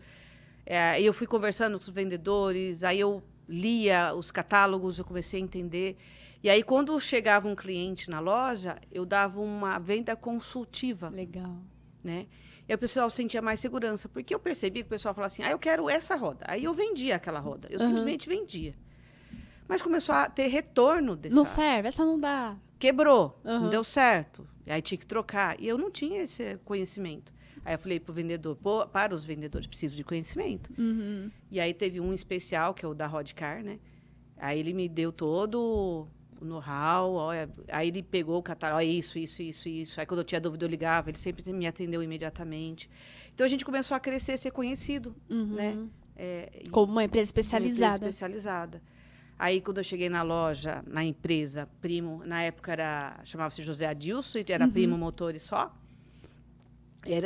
E eu fui conversando com os vendedores, aí eu lia os catálogos, eu comecei a entender. E aí, quando chegava um cliente na loja, eu dava uma venda consultiva. Legal. Né? E o pessoal sentia mais segurança, porque eu percebi que o pessoal falava assim, eu quero essa roda. Aí eu vendia aquela roda, eu simplesmente vendia. Mas começou a ter retorno dessa... Não serve, essa não dá. Quebrou, não deu certo. Aí tinha que trocar. E eu não tinha esse conhecimento. Aí eu falei para o vendedor, para os vendedores, preciso de conhecimento. E aí teve um especial, que é o da Rodcar, né? Aí ele me deu todo... o know-how, aí ele pegou o catálogo, isso. Aí quando eu tinha dúvida eu ligava, ele sempre me atendeu imediatamente. Então a gente começou a crescer, ser conhecido, né? Como uma empresa especializada. Uma empresa especializada. Aí quando eu cheguei na loja, na empresa, Primo, na época chamava-se José Adilson, era Primo Motores só.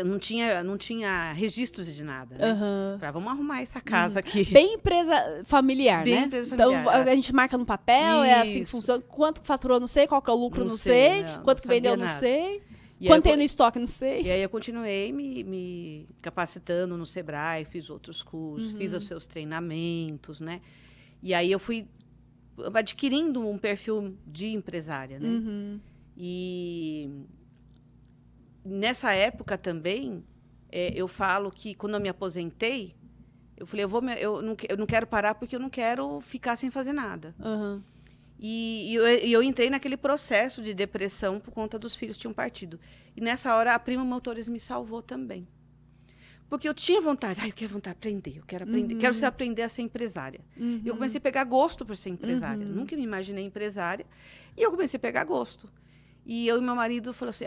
Não tinha registros de nada, né? Falei, vamos arrumar essa casa aqui. Bem empresa familiar, Bem né? empresa familiar. Então, a gente marca no papel, é assim que funciona. Quanto que faturou, não sei. Qual que é o lucro, não sei. Quanto que vendeu, não sei. Quanto tem no estoque, não sei. E aí eu continuei me capacitando no Sebrae, fiz outros cursos, fiz os seus treinamentos, né? E aí eu fui adquirindo um perfil de empresária, né? E... nessa época também, eu falo que quando eu me aposentei, eu falei, eu não quero parar porque eu não quero ficar sem fazer nada. E eu entrei naquele processo de depressão por conta dos filhos que tinham partido. E nessa hora, a Prima Motores me salvou também. Porque eu tinha vontade, eu quero aprender, eu quero aprender, quero aprender a ser empresária. E eu comecei a pegar gosto por ser empresária. Nunca me imaginei empresária. E eu comecei a pegar gosto. E eu e meu marido falou assim,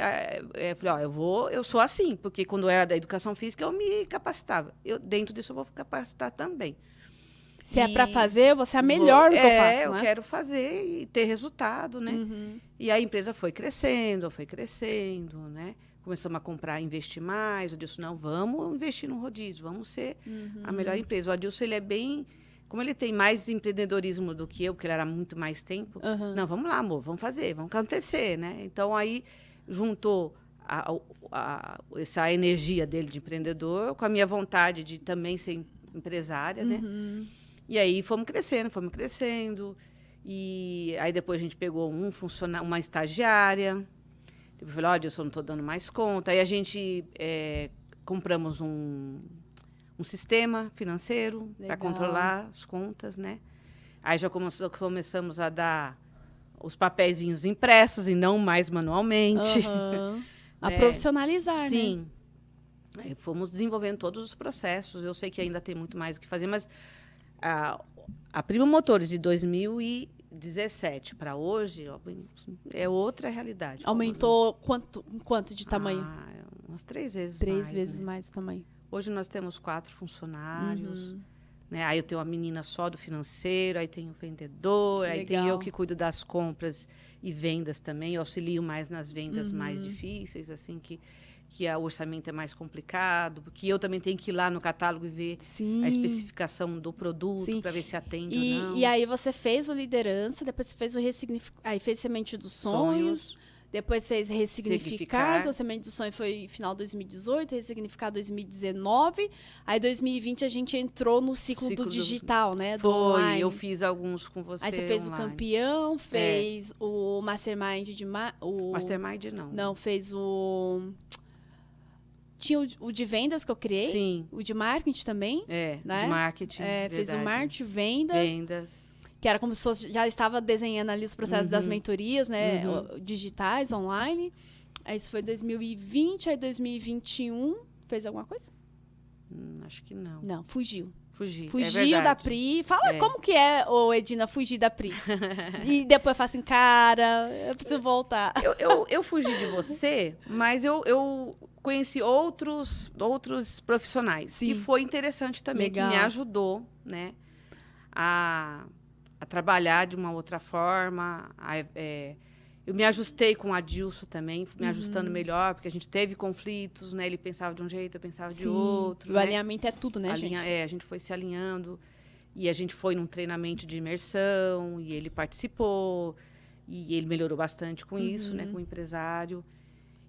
eu sou assim, porque quando eu era da educação física, eu me capacitava. Dentro disso, eu vou capacitar também. Se é para fazer, você é a melhor no que eu faço, né? Eu quero fazer e ter resultado, né? E a empresa foi crescendo, né? Começamos a comprar, investir mais. Eu disse, não, vamos investir no rodízio, vamos ser a melhor empresa. O Adilson, ele é bem... Como ele tem mais empreendedorismo do que eu, porque ele era muito mais tempo, não, vamos lá, amor, vamos fazer, vamos acontecer, né? Então, aí, juntou essa energia dele de empreendedor com a minha vontade de também ser empresária, né? E aí, fomos crescendo. E aí, depois, a gente pegou uma estagiária. Eu falei, olha, eu não estou dando mais conta. Aí, a gente compramos um sistema financeiro para controlar as contas, né? Aí já começamos a dar os papeizinhos impressos e não mais manualmente. A profissionalizar, né? Sim. Aí fomos desenvolvendo todos os processos. Eu sei que ainda tem muito mais o que fazer, mas a Primo Motores de 2017 para hoje é outra realidade. Aumentou quanto de tamanho? Umas 3 vezes mais. 3 vezes né? mais o tamanho. Hoje nós temos 4 funcionários. Né? Aí eu tenho uma menina só do financeiro, aí tem o vendedor, aí tem eu que cuido das compras e vendas também. Eu auxilio mais nas vendas mais difíceis, assim, que o orçamento é mais complicado, porque eu também tenho que ir lá no catálogo e ver a especificação do produto para ver se atende ou não. E aí você fez o Liderança, depois você fez o aí fez Semente dos Sonhos. Depois fez Ressignificar. Semente do Sonho foi final de 2018, Ressignificar 2019. Aí, 2020, a gente entrou no ciclo do digital, né? Do online. Eu fiz alguns com você. Aí você fez online. O Campeão, fez o Mastermind de... Mastermind, não. Não, fez o... Tinha o de vendas que eu criei. Sim. O de marketing também. Né? De marketing, fez o marketing, vendas. Que era como se fosse, já estava desenhando ali os processos das mentorias, né? Digitais, online. Aí isso foi 2020, aí 2021. Fez alguma coisa? Acho que não. Não, fugiu. Fugiu da Pri. Fala como que é, Edina, fugir da Pri. E depois fala assim, cara, eu preciso voltar. Eu fugi de você, mas eu conheci outros profissionais. Sim. Que foi interessante também, que me ajudou, né? A trabalhar de uma outra forma. Eu me ajustei com o Adilson também, me ajustando melhor, porque a gente teve conflitos, né? Ele pensava de um jeito, eu pensava de outro. O alinhamento é tudo, né, gente? A gente foi se alinhando. E a gente foi num treinamento de imersão, e ele participou. E ele melhorou bastante com isso, né? Com o empresário.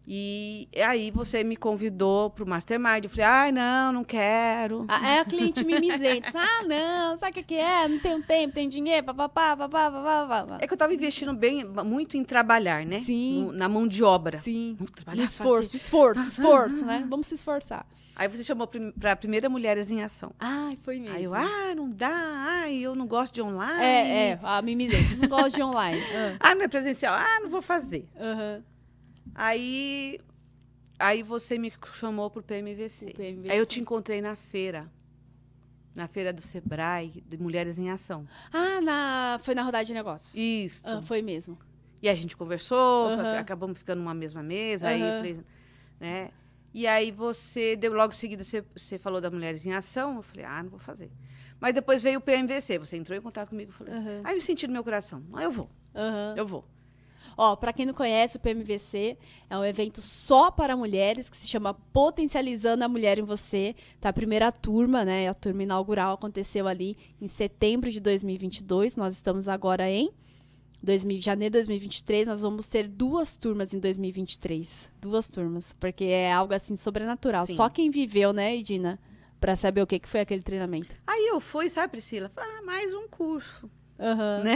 E aí você me convidou para o Mastermind. Eu falei, não quero. É a cliente mimizenta. Não, sabe o que é? Não tenho tempo, tem dinheiro, papapá. É que eu estava investindo muito em trabalhar, né? Sim. Na mão de obra. Sim. No esforço, né? Vamos se esforçar. Aí você chamou para a primeira Mulheres em Ação. Foi mesmo. Aí eu, não dá. Eu não gosto de online. A mimizenta. Não gosto de online. Não é presencial. Não vou fazer. Aí você me chamou para o PMVC. Aí eu te encontrei na feira do Sebrae, de Mulheres em Ação. Foi na rodada de negócios. Isso. Foi mesmo. E a gente conversou, acabamos ficando numa mesma mesa. Aí eu falei, né? E aí logo em seguida, você falou da Mulheres em Ação. Eu falei, não vou fazer. Mas depois veio o PMVC, você entrou em contato comigo. Eu falei, aí eu senti no meu coração, eu vou. Eu vou. Para quem não conhece, o PMVC é um evento só para mulheres, que se chama Potencializando a Mulher em Você. Tá, a primeira turma, né? A turma inaugural aconteceu ali em setembro de 2022. Nós estamos agora em janeiro de 2023. Nós vamos ter 2 turmas em 2023. 2 turmas, porque é algo assim sobrenatural. Sim. Só quem viveu, né, Edina, para saber o que foi aquele treinamento. Aí eu fui, sabe, Priscila? Falei, mais um curso, né?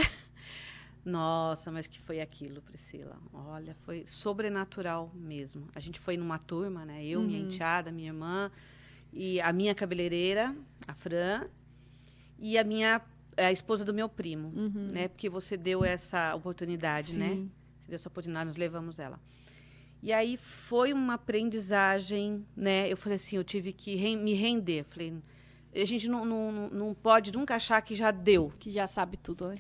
Nossa, mas que foi aquilo, Priscila? Olha, foi sobrenatural mesmo. A gente foi numa turma, né? Eu, minha enteada, minha irmã, e a minha cabeleireira, a Fran, e a esposa do meu primo, né? Porque você deu essa oportunidade, né? Você deu essa oportunidade, nós levamos ela. E aí foi uma aprendizagem, né? Eu falei assim, eu tive que me render. Falei, a gente não pode nunca achar que já deu. Que já sabe tudo, né?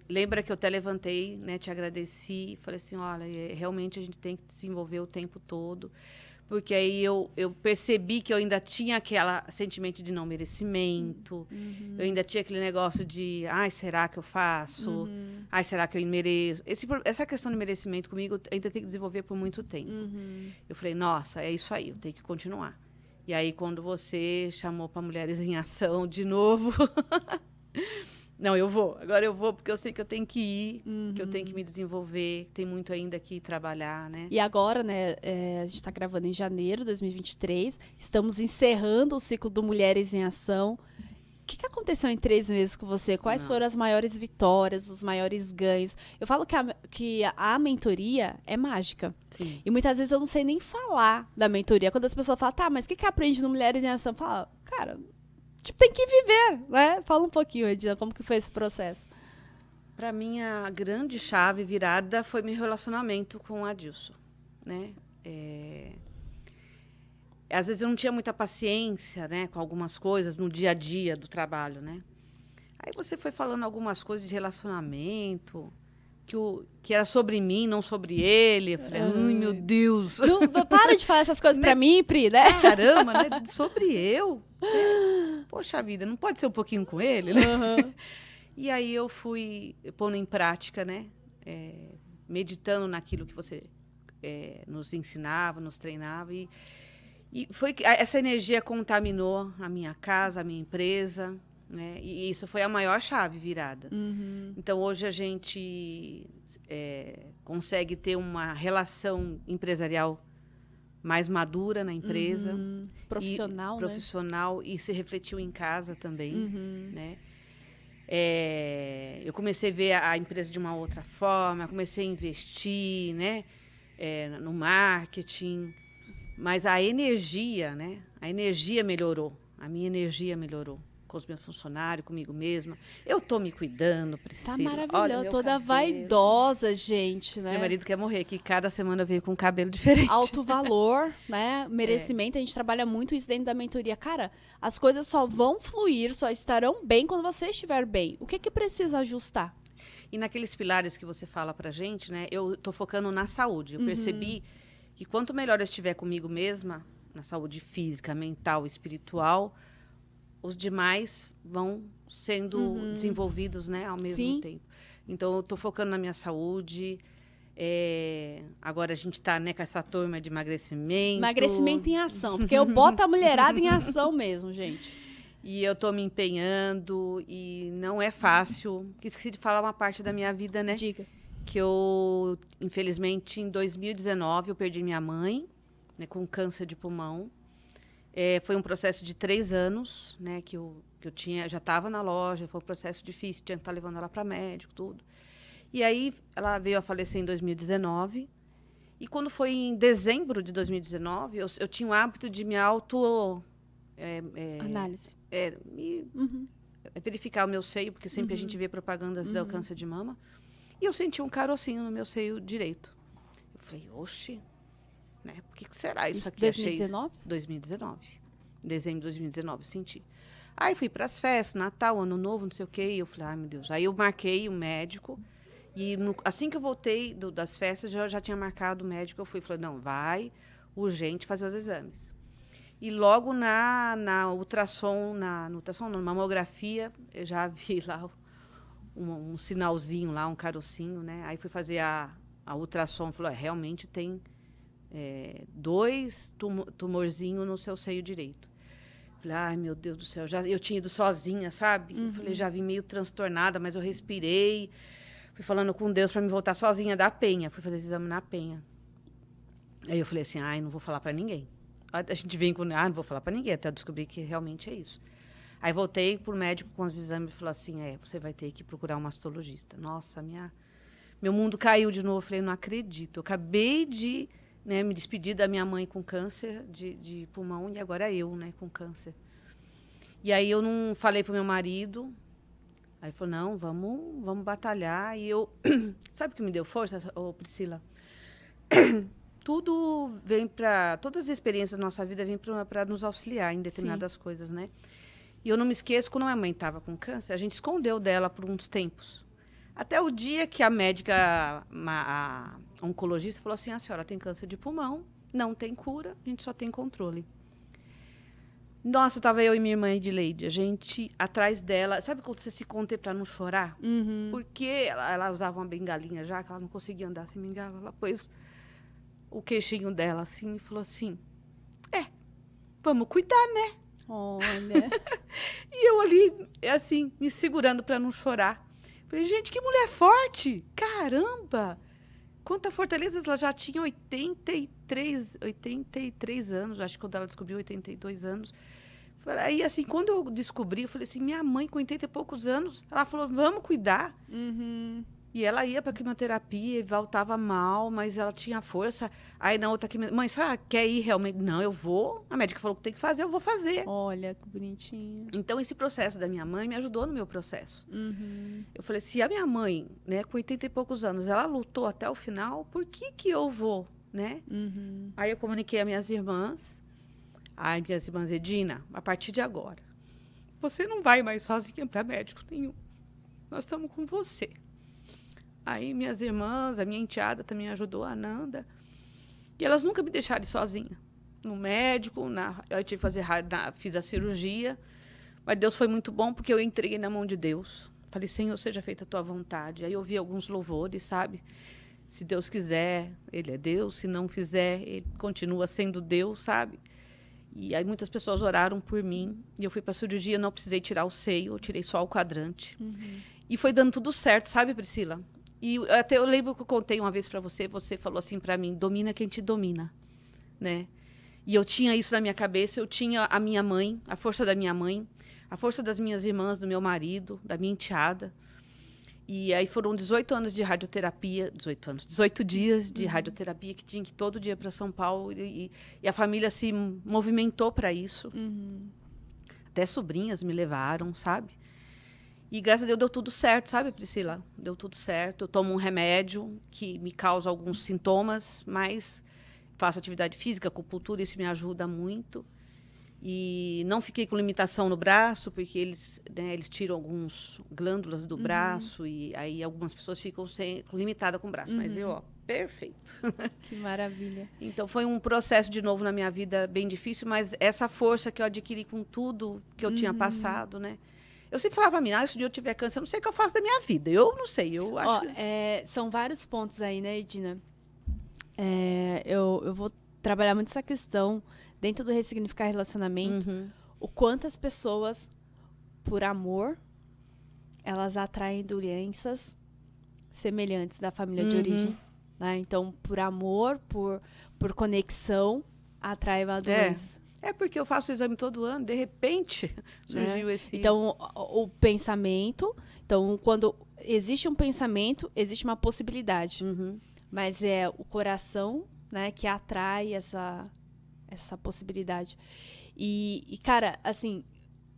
Lembra que eu até levantei, né, te agradeci, falei assim, olha, realmente a gente tem que desenvolver o tempo todo, porque aí eu percebi que eu ainda tinha aquele sentimento de não merecimento, eu ainda tinha aquele negócio de, será que eu faço? Será que eu mereço? Essa questão de merecimento comigo eu ainda tenho que desenvolver por muito tempo. Eu falei, nossa, é isso aí, eu tenho que continuar. E aí, quando você chamou para Mulheres em Ação de novo... Não, agora eu vou, porque eu sei que eu tenho que ir, que eu tenho que me desenvolver, que tem muito ainda que trabalhar, né? E agora, né, a gente está gravando em janeiro de 2023, estamos encerrando o ciclo do Mulheres em Ação. O que aconteceu em 3 meses com você? Quais foram as maiores vitórias, os maiores ganhos? Eu falo que a mentoria é mágica. Sim. E muitas vezes eu não sei nem falar da mentoria. Quando as pessoas falam, mas o que aprende no Mulheres em Ação? Eu falo, cara... tem que viver, né? Fala um pouquinho, Edina, como que foi esse processo? Para mim, a grande chave virada foi meu relacionamento com o Adilson, né? Às vezes eu não tinha muita paciência, né, com algumas coisas no dia a dia do trabalho, né? Aí você foi falando algumas coisas de relacionamento, que era sobre mim, não sobre ele. Eu falei, ai, meu Deus. Não, para de falar essas coisas pra mim, Pri, né? Caramba, né? Sobre eu. Né? Poxa vida, não pode ser um pouquinho com ele, né? E aí eu fui pondo em prática, né? Meditando naquilo que você nos ensinava, nos treinava. E foi essa energia contaminou a minha casa, a minha empresa, né? E isso foi a maior chave virada. Então, hoje a gente consegue ter uma relação empresarial mais madura na empresa. Profissional, né? Profissional, e se refletiu em casa também, né? Eu comecei a ver a empresa de uma outra forma, comecei a investir, né? No marketing, mas a energia, né? A energia melhorou, a minha energia melhorou com os meus funcionários, comigo mesma. Eu tô me cuidando, Priscila. Tá Olha maravilhosa, meu toda cabelo. vaidosa, gente, né? Meu marido quer morrer, que cada semana eu venho com um cabelo diferente. Alto valor, né? Merecimento, a gente trabalha muito isso dentro da mentoria. Cara, as coisas só vão fluir, só estarão bem quando você estiver bem. O que precisa ajustar? E naqueles pilares que você fala pra gente, né? Eu tô focando na saúde. Eu percebi que quanto melhor eu estiver comigo mesma, na saúde física, mental, espiritual, os demais vão sendo desenvolvidos, né, ao mesmo tempo. Então, eu estou focando na minha saúde. Agora a gente está, né, com essa turma de emagrecimento. Emagrecimento em ação, porque eu boto a mulherada em ação mesmo, gente. E eu estou me empenhando e não é fácil. Esqueci de falar uma parte da minha vida, né? Diga. Que eu, infelizmente, em 2019, eu perdi minha mãe, né, com câncer de pulmão. Foi um processo de 3 anos, né, que eu já estava na loja, foi um processo difícil, tinha que estar levando ela para médico, tudo. E aí ela veio a falecer em 2019, e quando foi em dezembro de 2019, eu tinha o hábito de me Análise. Verificar o meu seio, porque sempre a gente vê propagandas do câncer de mama, e eu senti um carocinho no meu seio direito. Eu falei, oxe, né? Por que será isso aqui? 2019? 2019. Dezembro de 2019, eu senti. Aí fui para as festas, Natal, Ano Novo, não sei o quê. E eu falei, ai, meu Deus. Aí eu marquei um médico. E assim que eu voltei das festas, eu já tinha marcado o médico. Eu falei, não, vai urgente fazer os exames. E logo na ultrassom, na mamografia, eu já vi lá um sinalzinho lá, um carocinho, né? Aí fui fazer a ultrassom. Falou, realmente tem 2 tumorzinhos no seu seio direito. Falei, ai, meu Deus do céu. Eu tinha ido sozinha, sabe? Eu falei, já vim meio transtornada, mas eu respirei. Fui falando com Deus para me voltar sozinha da Penha. Fui fazer esse exame na Penha. Aí eu falei assim, ai, não vou falar para ninguém. A gente vem com, não vou falar para ninguém, até eu descobrir que realmente é isso. Aí voltei pro médico com os exames e falou assim, você vai ter que procurar um mastologista. Nossa, meu mundo caiu de novo. Eu falei, não acredito. Eu acabei de, né, me despedir da minha mãe com câncer de pulmão e agora eu, né, com câncer. E aí eu não falei pro meu marido. Aí ele falou, não, vamos batalhar. E eu, sabe o que me deu força, Priscila? Todas as experiências da nossa vida vêm para nos auxiliar em determinadas coisas, né? E eu não me esqueço, quando minha mãe estava com câncer, a gente escondeu dela por uns tempos. Até o dia que a médica, a oncologista, falou assim, a senhora tem câncer de pulmão, não tem cura, a gente só tem controle. Nossa, estava eu e minha irmã Edileide, a gente atrás dela. Sabe quando você se conter para não chorar? Porque ela usava uma bengalinha já, que ela não conseguia andar sem bengala. Ela pôs o queixinho dela assim e falou assim, vamos cuidar, né? Olha. E eu ali, assim, me segurando para não chorar. Falei, gente, que mulher forte! Caramba! Quanta fortaleza! Ela já tinha 83 anos, acho que quando ela descobriu 82 anos. Aí, assim, quando eu descobri, eu falei assim, minha mãe com 80 e poucos anos, ela falou, vamos cuidar. E ela ia para quimioterapia e voltava mal, mas ela tinha força. Aí na outra quimioterapia, mãe, você quer ir realmente? Não, eu vou. A médica falou que tem que fazer, eu vou fazer. Olha, que bonitinho. Então, esse processo da minha mãe me ajudou no meu processo. Eu falei, se a minha mãe, né, com 80 e poucos anos, ela lutou até o final, por que eu vou, né? Aí eu comuniquei às minhas irmãs, Edina, a partir de agora, você não vai mais sozinha para médico nenhum. Nós estamos com você. Aí minhas irmãs, a minha enteada também ajudou, a Nanda. E elas nunca me deixaram sozinha. No médico, eu tive que fazer, fiz a cirurgia. Mas Deus foi muito bom, porque eu entreguei na mão de Deus. Falei, Senhor, seja feita a tua vontade. Aí eu ouvi alguns louvores, sabe? Se Deus quiser, Ele é Deus. Se não fizer, Ele continua sendo Deus, sabe? E aí muitas pessoas oraram por mim. E eu fui para a cirurgia, não precisei tirar o seio, eu tirei só o quadrante. E foi dando tudo certo, sabe, Priscila? E até eu lembro que eu contei uma vez para você, você falou assim para mim, domina quem te domina, né? E eu tinha isso na minha cabeça, eu tinha a minha mãe, a força da minha mãe, a força das minhas irmãs, do meu marido, da minha enteada. E aí foram 18 anos de radioterapia, 18 dias de radioterapia, que tinha que ir todo dia para São Paulo, e a família se movimentou para isso. Até sobrinhas me levaram, sabe? E graças a Deus deu tudo certo, sabe, Priscila? Deu tudo certo. Eu tomo um remédio que me causa alguns sintomas, mas faço atividade física, acupuntura, isso me ajuda muito. E não fiquei com limitação no braço, porque eles tiram algumas glândulas do braço, e aí algumas pessoas ficam limitadas com o braço. Mas eu, ó, perfeito. Que maravilha. Então, foi um processo, de novo, na minha vida bem difícil, mas essa força que eu adquiri com tudo que eu tinha passado, né? Eu sempre falava para mim, se um dia eu tiver câncer, eu não sei o que eu faço da minha vida. Eu não sei, eu acho... São vários pontos aí, né, Edina? Eu vou trabalhar muito essa questão dentro do ressignificar relacionamento. O quanto as pessoas, por amor, elas atraem doenças semelhantes da família de origem. Né? Então, por amor, por conexão, atrai uma doença. É porque eu faço o exame todo ano, de repente surgiu esse... Então, o pensamento... Então, quando existe um pensamento, existe uma possibilidade. Mas é o coração, né, que atrai essa possibilidade. E, cara, assim...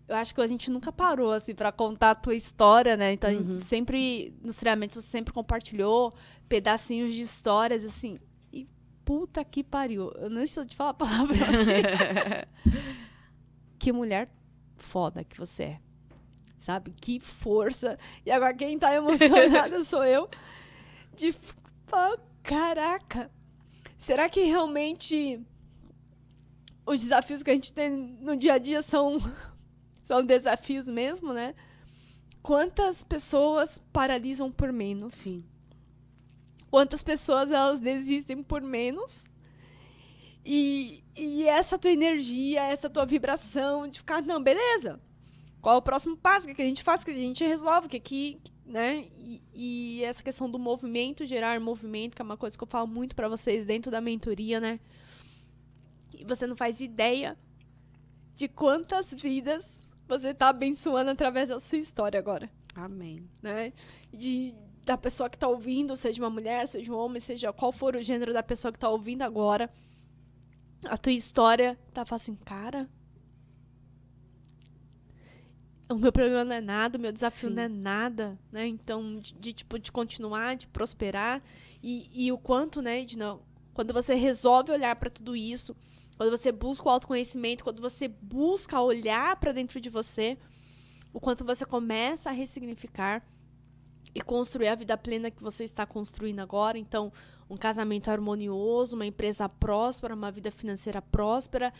Eu acho que a gente nunca parou, assim, pra contar a tua história, né? Então, a gente sempre... Nos treinamentos, você sempre compartilhou pedacinhos de histórias, assim... Puta que pariu. Eu não sei te falar a palavra aqui. Que mulher foda que você é. Sabe? Que força. E agora quem tá emocionada sou eu. De falar, caraca. Será que realmente os desafios que a gente tem no dia a dia são desafios mesmo, né? Quantas pessoas paralisam por menos? Sim. Quantas pessoas elas desistem por menos e essa tua energia, essa tua vibração de ficar, não, beleza, qual é o próximo passo, o que a gente faz, o que a gente resolve, né? E essa questão do movimento, gerar movimento, que é uma coisa que eu falo muito pra vocês dentro da mentoria, né? E você não faz ideia de quantas vidas você tá abençoando através da sua história agora. Amém. Né? Da pessoa que tá ouvindo, seja uma mulher, seja um homem, seja qual for o gênero da pessoa que tá ouvindo agora, a tua história tá falando assim, cara, o meu problema não é nada, o meu desafio não é nada, né? Então, de continuar, de prosperar, e o quanto, né, quando você resolve olhar para tudo isso, quando você busca o autoconhecimento, quando você busca olhar para dentro de você, o quanto você começa a ressignificar e construir a vida plena que você está construindo agora. Então, um casamento harmonioso, uma empresa próspera, uma vida financeira próspera,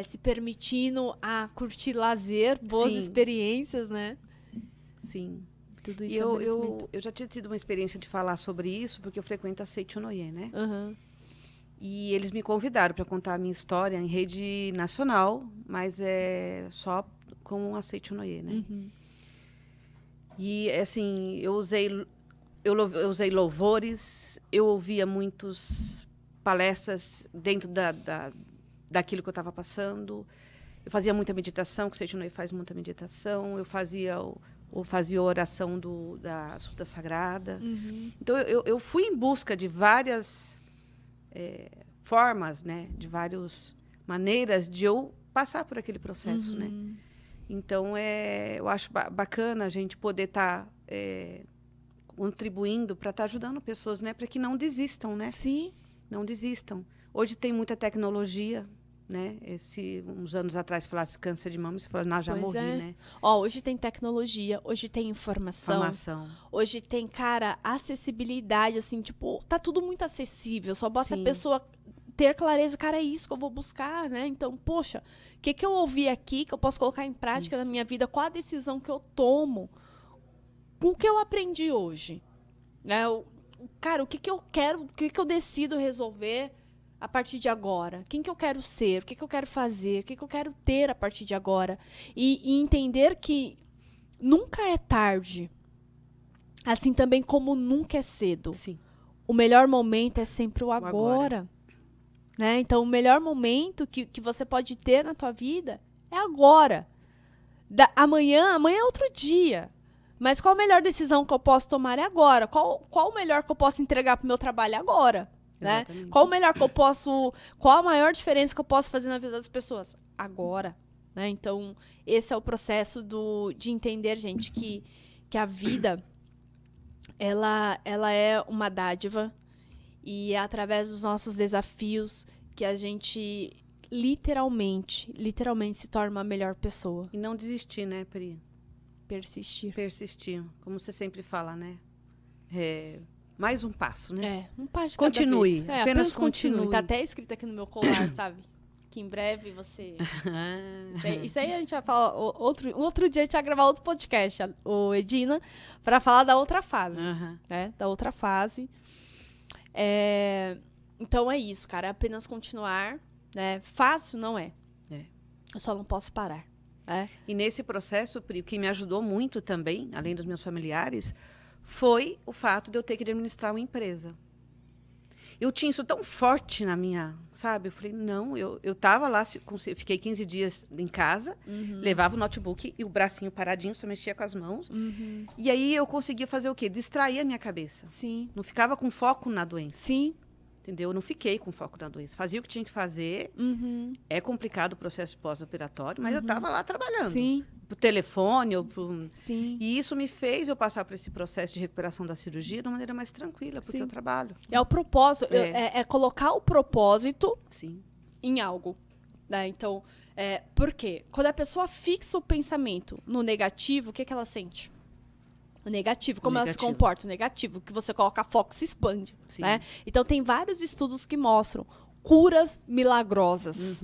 se permitindo a curtir lazer, boas experiências, né? Sim. Tudo isso eu já tinha tido uma experiência de falar sobre isso, porque eu frequento a Seichonoye, né? E eles me convidaram para contar a minha história em rede nacional, mas é só com a Seichonoye, né? E, assim, eu usei louvores, eu ouvia muitas palestras dentro daquilo que eu estava passando. Eu fazia muita meditação, que o Seichonoye faz muita meditação. Eu fazia a oração da Suta Sagrada. Então, eu fui em busca de várias formas, né? De várias maneiras de eu passar por aquele processo, né? Então, eu acho bacana a gente poder estar contribuindo para estar ajudando pessoas, né? Para que não desistam, né? Sim. Não desistam. Hoje tem muita tecnologia, né? Se uns anos atrás falasse câncer de mama, você fala, não, já morri, né? Ó, hoje tem tecnologia, hoje tem informação. Hoje tem, cara, acessibilidade, assim, tipo, tá tudo muito acessível. Só basta a pessoa ter clareza, cara, é isso que eu vou buscar, né? Então, poxa, o que eu ouvi aqui que eu posso colocar em prática na minha vida? Qual a decisão que eu tomo? Com o que eu aprendi hoje? Né? Cara, o que eu quero, o que eu decido resolver a partir de agora? Quem que eu quero ser? O que eu quero fazer? O que eu quero ter a partir de agora? E entender que nunca é tarde. Assim também como nunca é cedo. Sim. O melhor momento é sempre o agora. Né? Então, o melhor momento que você pode ter na tua vida é agora. Amanhã é outro dia. Mas qual a melhor decisão que eu posso tomar é agora? Qual o melhor que eu posso entregar pro meu trabalho agora? Né? Qual o melhor que eu posso... Qual a maior diferença que eu posso fazer na vida das pessoas? Agora. Né? Então, esse é o processo de entender, gente, que a vida ela é uma dádiva. E é através dos nossos desafios que a gente literalmente se torna uma melhor pessoa. E não desistir, né, Pri? Persistir. Como você sempre fala, né? Mais um passo, né? Um passo de continue. Cada vez. Apenas continue. Tá até escrito aqui no meu colar, sabe? Que em breve você... Isso aí a gente vai falar... Outro dia a gente vai gravar outro podcast, o Edina, para falar da outra fase. Né? Da outra fase. Então é isso, cara. É apenas continuar. Né? Fácil não é. Eu só não posso parar. E nesse processo, Pri, o que me ajudou muito também, além dos meus familiares, foi o fato de eu ter que administrar uma empresa. Eu tinha isso tão forte na minha, sabe? Eu falei, não, eu tava lá, fiquei 15 dias em casa, levava o notebook e o bracinho paradinho, só mexia com as mãos. E aí eu conseguia fazer o quê? Distrair a minha cabeça. Sim. Não ficava com foco na doença. Sim. Entendeu? Eu não fiquei com foco na doença. Fazia o que tinha que fazer. É complicado o processo pós-operatório, mas eu estava lá trabalhando. Sim. Por telefone ou Sim. E isso me fez eu passar por esse processo de recuperação da cirurgia de uma maneira mais tranquila, porque eu trabalho. É o propósito. É colocar o propósito em algo. Né? Então, por quê? Quando a pessoa fixa o pensamento no negativo, o que ela sente? O negativo, como ela se comporta? O negativo, que você coloca foco, se expande. Né? Então, tem vários estudos que mostram curas milagrosas.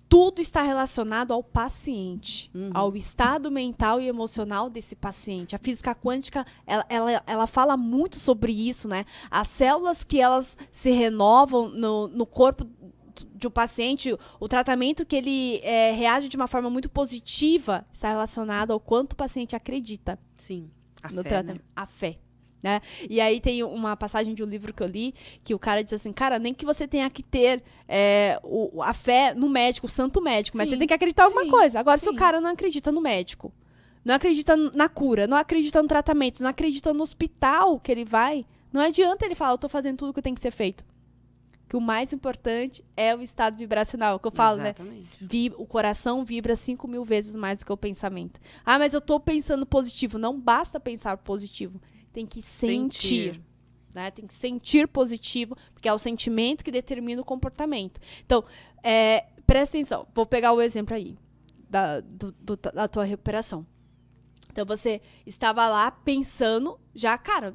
Tudo está relacionado ao paciente, ao estado mental e emocional desse paciente. A física quântica, ela fala muito sobre isso, né? As células que elas se renovam no corpo de um paciente, o tratamento que ele reage de uma forma muito positiva está relacionado ao quanto o paciente acredita. Sim, A fé. Né? E aí tem uma passagem de um livro que eu li, que o cara diz assim, cara, nem que você tenha que ter a fé no médico, o santo médico, mas você tem que acreditar em alguma coisa. Agora, se o cara não acredita no médico, não acredita na cura, não acredita no tratamento, não acredita no hospital que ele vai, não adianta ele falar, eu tô fazendo tudo o que tem que ser feito. Que o mais importante é o estado vibracional, que eu falo, Exatamente. né? O coração vibra 5.000 vezes mais do que o pensamento. Ah, mas eu tô pensando positivo. Não basta pensar positivo. Tem que sentir. Né? Tem que sentir positivo, porque é o sentimento que determina o comportamento. Então, presta atenção. Vou pegar o exemplo aí da tua recuperação. Então, você estava lá pensando, já, cara,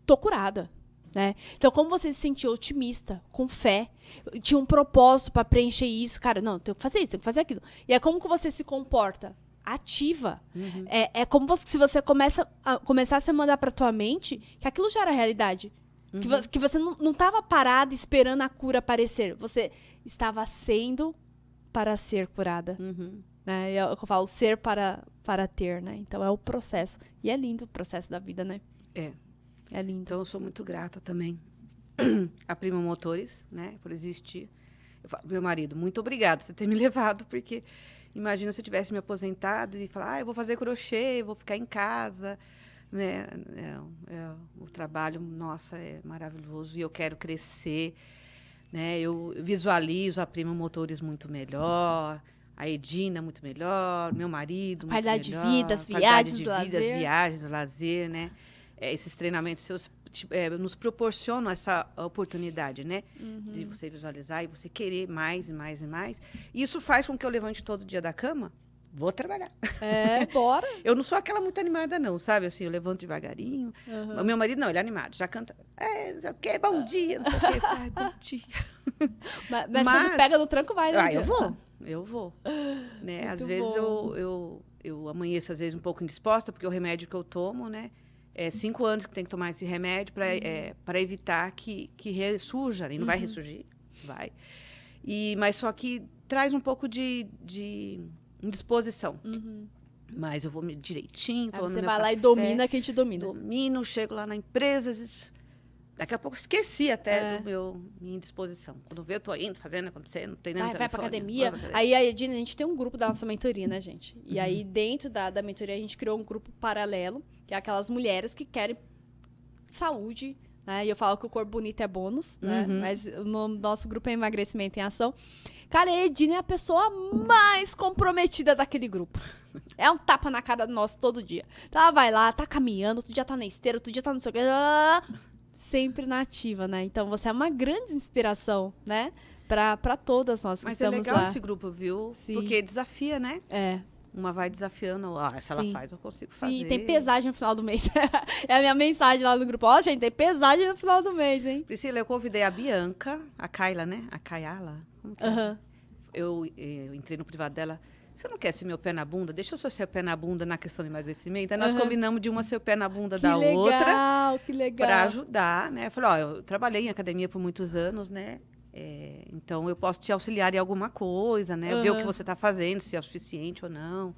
tô curada. Né? Então, como você se sentiu otimista, com fé, tinha um propósito para preencher isso, cara, não, tenho que fazer isso, tenho que fazer aquilo. E é como que você se comporta? Ativa. É como se você começasse a mandar para tua mente que aquilo já era realidade. Que você não estava parada esperando a cura aparecer. Você estava sendo para ser curada. Né? Eu falo ser para ter, né? Então, é o processo. E é lindo o processo da vida, né? É lindo. Então, eu sou muito grata também a Prima Motores, né, por existir. Eu falo, meu marido, muito obrigada por você ter me levado, porque imagina se eu tivesse me aposentado e falar, eu vou fazer crochê, vou ficar em casa, né? O trabalho, nossa, é maravilhoso e eu quero crescer, né? Eu visualizo a Prima Motores muito melhor, a Edina muito melhor, meu marido muito melhor. Qualidade de vida, as viagens, lazer, né? Esses treinamentos seus nos proporcionam essa oportunidade, né? De você visualizar e você querer mais e mais e mais. E isso faz com que eu levante todo dia da cama, vou trabalhar. Bora. Eu não sou aquela muito animada, não, sabe? Assim, eu levanto devagarinho. O meu marido, não, ele é animado. Já canta, não sei o quê, bom dia, não sei o quê. Ai, bom dia. Mas quando pega no tranco, vai, né? Eu vou. Né? Muito Às vezes eu amanheço, às vezes, um pouco indisposta, porque o remédio que eu tomo, né? 5 anos que tem que tomar esse remédio para evitar que ressurja. E não vai ressurgir, vai. Mas só que traz um pouco de indisposição. Mas eu vou direitinho, Aí tomo você meu vai lá café, e domina quem te domina. Domino, chego lá na empresa, às vezes, daqui a pouco esqueci até minha indisposição. Quando eu vejo, eu tô indo, fazendo, acontecendo, treinando Vai pra academia. Aí, Edina, a gente tem um grupo da nossa mentoria, né, gente? E aí, dentro da mentoria, a gente criou um grupo paralelo, que é aquelas mulheres que querem saúde, né? E eu falo que o corpo bonito é bônus, né? Mas o nome do nosso grupo é Emagrecimento em Ação. Cara, a Edina é a pessoa mais comprometida daquele grupo. É um tapa na cara do nosso todo dia. Então ela vai lá, tá caminhando, outro dia tá na esteira, outro dia tá não sei o quê. Sempre na ativa, né? Então você é uma grande inspiração, né? Pra todas nós que estamos lá. Mas é legal esse grupo, viu? Sim. Porque desafia, né? É. Uma vai desafiando. Se ela faz, eu consigo fazer. Sim, tem pesagem no final do mês. É a minha mensagem lá no grupo. Ó, gente, tem pesagem no final do mês, hein? Priscila, eu convidei a Bianca, a Kayla, né? A Kayala. Como que é? Eu entrei no privado dela. Você não quer ser meu pé na bunda? Deixa eu ser seu pé na bunda na questão do emagrecimento. Aí nós combinamos de uma ser o pé na bunda da outra. Que legal. Para ajudar, né? Eu falei, eu trabalhei em academia por muitos anos, né? Então, eu posso te auxiliar em alguma coisa, né? Ver o que você está fazendo, se é o suficiente ou não.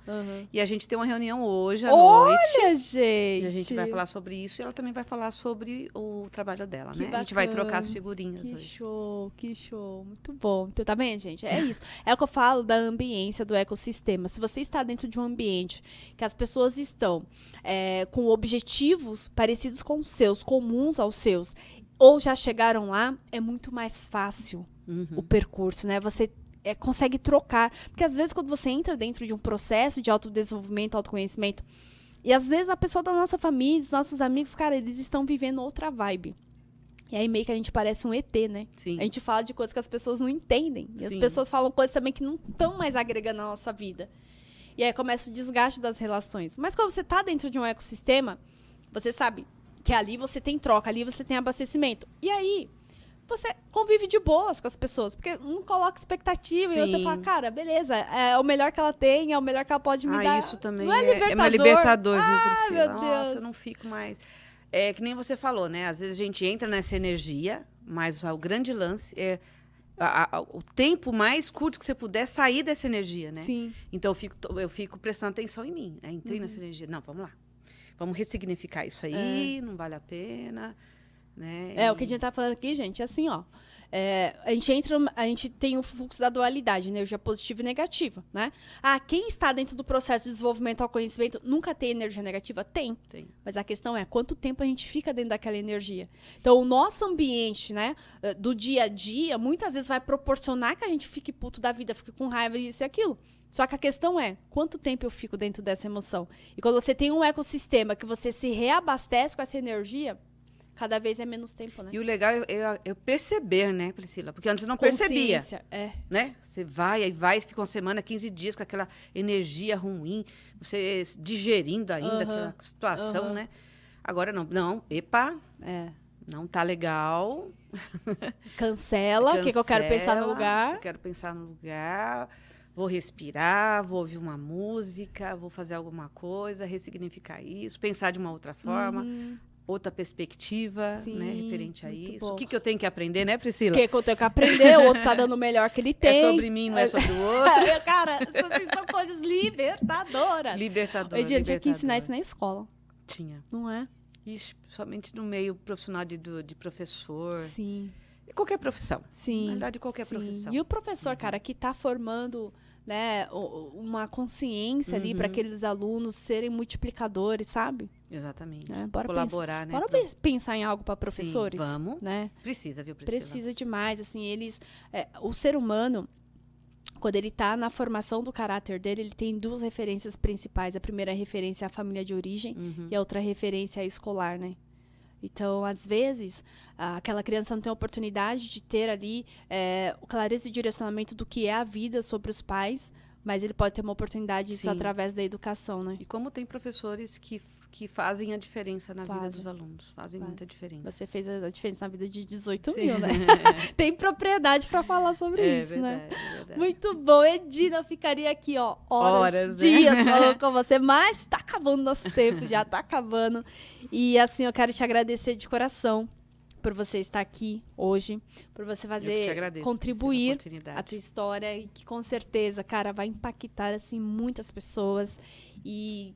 E a gente tem uma reunião hoje à noite. Olha, gente! E a gente vai falar sobre isso e ela também vai falar sobre o trabalho dela, né? Bacana. A gente vai trocar as figurinhas que hoje. Show, que show. Muito bom. Então, tá bem, gente? É isso. É o que eu falo da ambiência, do ecossistema. Se você está dentro de um ambiente que as pessoas estão com objetivos parecidos com os seus, comuns aos seus, ou já chegaram lá, é muito mais fácil o percurso, né? Você consegue trocar. Porque, às vezes, quando você entra dentro de um processo de autodesenvolvimento, autoconhecimento, e, às vezes, a pessoa da nossa família, dos nossos amigos, cara, eles estão vivendo outra vibe. E aí, meio que a gente parece um ET, né? Sim. A gente fala de coisas que as pessoas não entendem. E as pessoas falam coisas também que não estão mais agregando na nossa vida. E aí, começa o desgaste das relações. Mas, quando você está dentro de um ecossistema, você sabe que ali você tem troca, ali você tem abastecimento. E aí, você convive de boas com as pessoas, porque não coloca expectativa. E você fala, cara, beleza, é o melhor que ela tem, é o melhor que ela pode me dar. Isso também não é libertador. mais libertador, viu, Priscila? Meu Deus. Nossa, eu não fico mais... É que nem você falou, né? Às vezes a gente entra nessa energia, mas o grande lance é o tempo mais curto que você puder sair dessa energia, né? Sim. Então eu fico prestando atenção em mim, né? Entrei nessa energia. Não, vamos lá. Vamos ressignificar isso aí, não vale a pena, né? O que a gente tá falando aqui, gente, é assim, ó. A gente tem o fluxo da dualidade, energia positiva e negativa, né? Quem está dentro do processo de desenvolvimento ao conhecimento nunca tem energia negativa? Tem. Mas a questão é quanto tempo a gente fica dentro daquela energia. Então, o nosso ambiente, né, do dia a dia, muitas vezes vai proporcionar que a gente fique puto da vida, fique com raiva, isso e aquilo. Só que a questão é, quanto tempo eu fico dentro dessa emoção? E quando você tem um ecossistema que você se reabastece com essa energia, cada vez é menos tempo, né? E o legal é perceber, né, Priscila? Porque antes eu não percebia. Né? Você vai, fica uma semana, 15 dias com aquela energia ruim, você digerindo ainda aquela situação, né? Agora não, não tá legal. Cancela, o que eu quero pensar no lugar. Eu quero pensar no lugar. Vou respirar, vou ouvir uma música, vou fazer alguma coisa, ressignificar isso, pensar de uma outra forma, outra perspectiva, né, referente a isso. Bom. O que eu tenho que aprender, né, Priscila? O que eu tenho que aprender, o outro tá dando o melhor que ele tem. É sobre mim, não é sobre o outro. Cara, são coisas libertadoras. Libertadoras. Eu tinha que ensinar isso na escola. Tinha. Não é? Ixi, somente no meio profissional de professor. Sim. E qualquer profissão. Sim. Na verdade, qualquer profissão. E o professor, cara, que tá formando, né, uma consciência ali para aqueles alunos serem multiplicadores, sabe? Exatamente. Bora colaborar, né? Bora pensar em algo para professores. Sim, vamos. Né? Precisa, viu, Priscila? Precisa demais, assim, o ser humano, quando ele tá na formação do caráter dele, ele tem duas referências principais. A primeira referência é a família de origem e a outra referência é a escolar, né? Então, às vezes, aquela criança não tem a oportunidade de ter ali o clareza e direcionamento do que é a vida sobre os pais, mas ele pode ter uma oportunidade disso Sim. através da educação, né? E como tem professores que fazem a diferença na vida Fazem. dos alunos. Fazem muita diferença. Você fez a diferença na vida de 18 Sim. mil, né? Tem propriedade para falar sobre isso, verdade, né? É verdade. Muito bom. Edina, eu ficaria aqui, ó, horas, Né? dias falando com você, mas tá acabando nosso tempo, já tá acabando. E assim, eu quero te agradecer de coração por você estar aqui hoje, por você Eu que te fazer, agradeço contribuir pela oportunidade. a tua história e que com certeza, cara, vai impactar, assim, muitas pessoas. E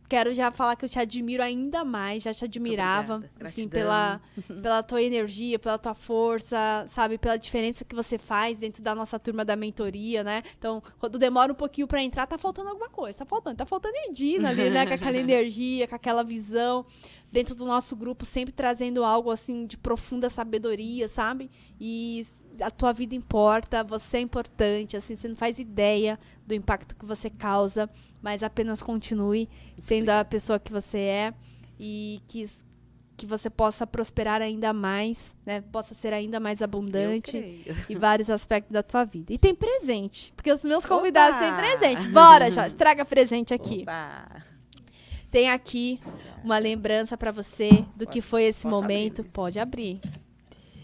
quero já falar que eu te admiro ainda mais, já te admirava, Obrigada. assim, Gratidão. pela tua energia, pela tua força, sabe, pela diferença que você faz dentro da nossa turma da mentoria, né? Então, quando demora um pouquinho pra entrar, tá faltando alguma coisa, tá faltando Edina ali, né, com aquela energia, com aquela visão, dentro do nosso grupo, sempre trazendo algo, assim, de profunda sabedoria, sabe? E a tua vida importa, você é importante, assim, você não faz ideia do impacto que você causa, mas apenas continue sendo a pessoa que você é e que você possa prosperar ainda mais, né? Possa ser ainda mais abundante Eu creio. em vários aspectos da tua vida. E tem presente, porque os meus convidados Opa! têm presente. Bora, já, estraga presente aqui. Opa! Tem aqui uma lembrança pra você do que foi esse Posso momento. abrir? Pode abrir.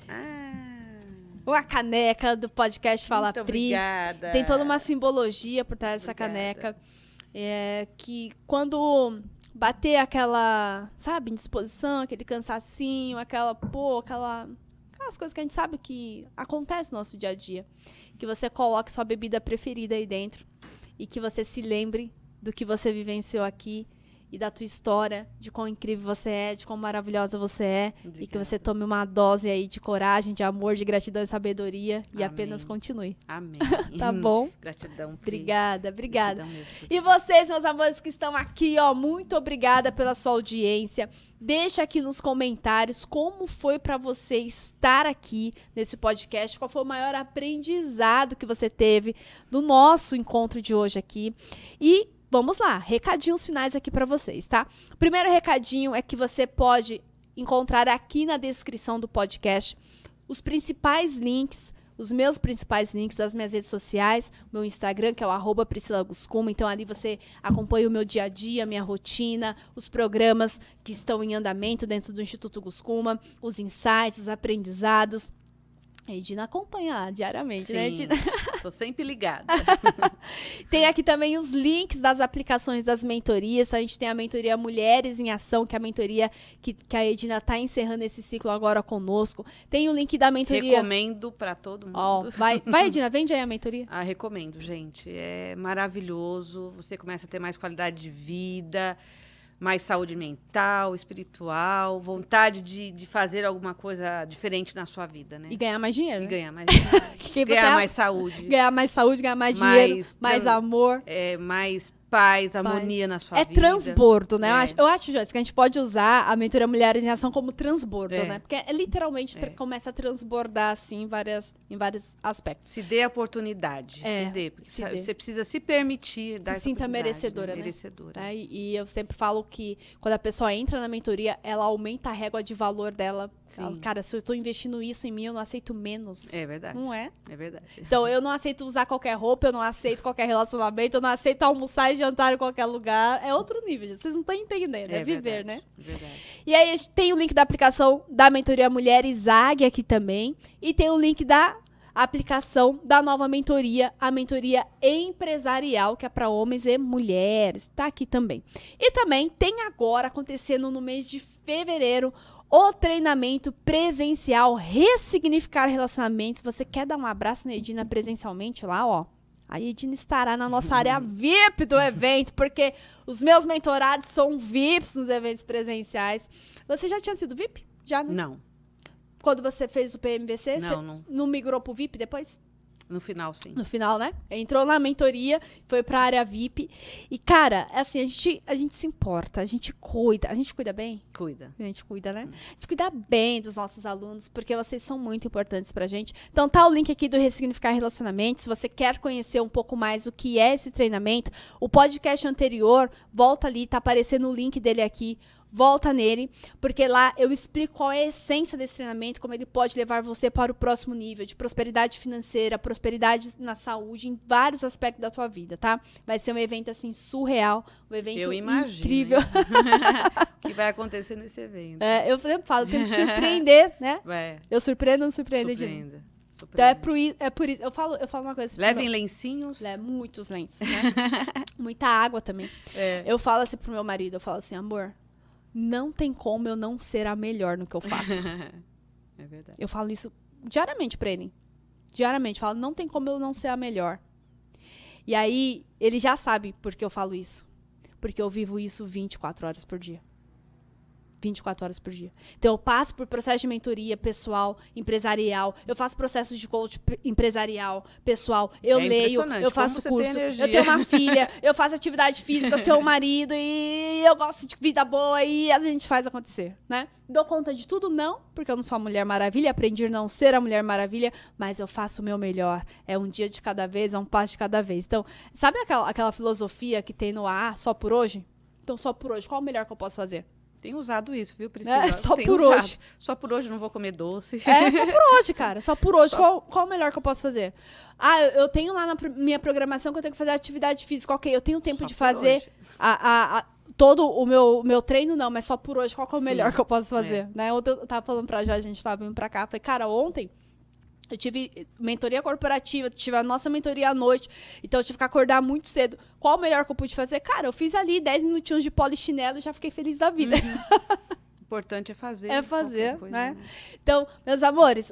Ah, Uma caneca do podcast Fala muito Pri. obrigada. Tem toda uma simbologia por trás dessa Obrigada. caneca. Que quando bater aquela, sabe, indisposição, aquele cansacinho, aquelas coisas que a gente sabe que acontece no nosso dia a dia, que você coloque sua bebida preferida aí dentro e que você se lembre do que você vivenciou aqui e da tua história, de quão incrível você é, de quão maravilhosa você é, e que Obrigada. você tome uma dose aí de coragem, de amor, de gratidão e sabedoria e Amém. apenas continue. Amém. Tá bom? Gratidão, Pri. Obrigada. Gratidão mesmo por E vocês, meus amores que estão aqui, ó, muito obrigada pela sua audiência. Deixa aqui nos comentários como foi pra você estar aqui nesse podcast, qual foi o maior aprendizado que você teve no nosso encontro de hoje aqui. E vamos lá, recadinhos finais aqui pra vocês, tá? O primeiro recadinho é que você pode encontrar aqui na descrição do podcast os principais links, os meus principais links das minhas redes sociais, meu Instagram, que é o @PriscilaGuscuma. Então, ali você acompanha o meu dia a dia, minha rotina, os programas que estão em andamento dentro do Instituto Guscuma, os insights, os aprendizados. A Edina acompanha diariamente, né, Edina? Tô sempre ligada. Tem aqui também os links das aplicações das mentorias. A gente tem a mentoria Mulheres em Ação, que é a mentoria que a Edina está encerrando esse ciclo agora conosco. Tem o link da mentoria. Recomendo pra todo mundo. Ó, vai, Edina, vende aí a mentoria. Recomendo, gente. É maravilhoso. Você começa a ter mais qualidade de vida, mais saúde mental, espiritual, vontade de fazer alguma coisa diferente na sua vida, né? E ganhar mais dinheiro, E né? ganhar mais dinheiro. Que Ganhar você- mais saúde. ganhar mais saúde, ganhar mais dinheiro, mais amor. Mais paz, harmonia na sua É vida. transbordo, né? É. Eu acho, Joyce, que a gente pode usar a mentoria Mulheres em Ação como transbordo, É. né? Porque literalmente começa a transbordar, assim, em vários aspectos. Se dê a oportunidade. É, se dê. Porque se dê. você precisa se permitir dar essa sinta oportunidade, merecedora, né? Merecedora. Né? E eu sempre falo que quando a pessoa entra na mentoria, ela aumenta a régua de valor dela. Sim. Ela, cara, se eu estou investindo isso em mim, eu não aceito menos. É verdade. Não é? É verdade. Então, eu não aceito usar qualquer roupa, eu não aceito qualquer relacionamento, eu não aceito almoçar e jantar em qualquer lugar. É outro nível, gente. Vocês não estão entendendo. É viver, verdade, né? Verdade. E aí, a gente tem o link da aplicação da mentoria Mulheres AG aqui também. E tem o link da aplicação da nova mentoria, a mentoria empresarial, que é para homens e mulheres. Tá aqui também. E também tem agora, acontecendo no mês de fevereiro, o treinamento presencial Ressignificar Relacionamentos. Você quer dar um abraço na Edina presencialmente lá, ó? A Edina estará na nossa área VIP do evento, porque os meus mentorados são VIPs nos eventos presenciais. Você já tinha sido VIP? Já, né? Não. Quando você fez o PMVC, Não, você não migrou pro VIP depois? No final, sim. No final, né? Entrou na mentoria, foi pra área VIP. E, cara, assim, a gente se importa, a gente cuida. A gente cuida bem? Cuida. A gente cuida, né? A gente cuida bem dos nossos alunos, porque vocês são muito importantes pra gente. Então, tá o link aqui do Ressignificar Relacionamentos. Se você quer conhecer um pouco mais o que é esse treinamento, o podcast anterior, volta ali, tá aparecendo o link dele aqui. volta nele, porque lá eu explico qual é a essência desse treinamento, como ele pode levar você para o próximo nível de prosperidade financeira, prosperidade na saúde, em vários aspectos da tua vida, tá? Vai ser um evento, assim, surreal, um evento eu imagino, incrível. O que vai acontecer nesse evento. Eu sempre falo, tem que surpreender, né? Eu surpreendo ou não surpreendo? Surpreenda. Então é por isso. Eu falo uma coisa assim. Levem lencinhos. Muitos lenços, né? Muita água também. Eu falo assim pro meu marido, eu falo assim, amor, não tem como eu não ser a melhor no que eu faço. É verdade. Eu falo isso diariamente pra ele. Diariamente. Eu falo, não tem como eu não ser a melhor. E aí, ele já sabe por que eu falo isso. Porque eu vivo isso 24 horas por dia. 24 horas por dia. Então, eu passo por processo de mentoria pessoal, empresarial. Eu faço processos de coach empresarial, pessoal. Eu leio, eu faço curso. Eu tenho uma filha, eu faço atividade física, eu tenho um marido e eu gosto de vida boa e a gente faz acontecer, né? Dou conta de tudo? Não, porque eu não sou a Mulher Maravilha. Aprendi a não ser a Mulher Maravilha, mas eu faço o meu melhor. É um dia de cada vez, é um passo de cada vez. Então, sabe aquela filosofia que tem no só por hoje? Então, só por hoje. Qual o melhor que eu posso fazer? Tenho usado isso, viu, Priscila? Só por hoje. Só por hoje não vou comer doce. Só por hoje, cara. Só por hoje. Qual o melhor que eu posso fazer? Eu tenho lá na minha programação que eu tenho que fazer atividade física. Ok, eu tenho tempo de fazer todo o meu treino, não, mas só por hoje. Qual que é o melhor que eu posso fazer? Né? Ontem eu tava falando pra Jorge, a gente tava vindo pra cá. Falei, cara, ontem eu tive mentoria corporativa, tive a nossa mentoria à noite, então eu tive que acordar muito cedo. Qual o melhor que eu pude fazer? Cara, eu fiz ali 10 minutinhos de polichinelo e já fiquei feliz da vida. O importante é fazer. É fazer, coisa, né? Então, meus amores,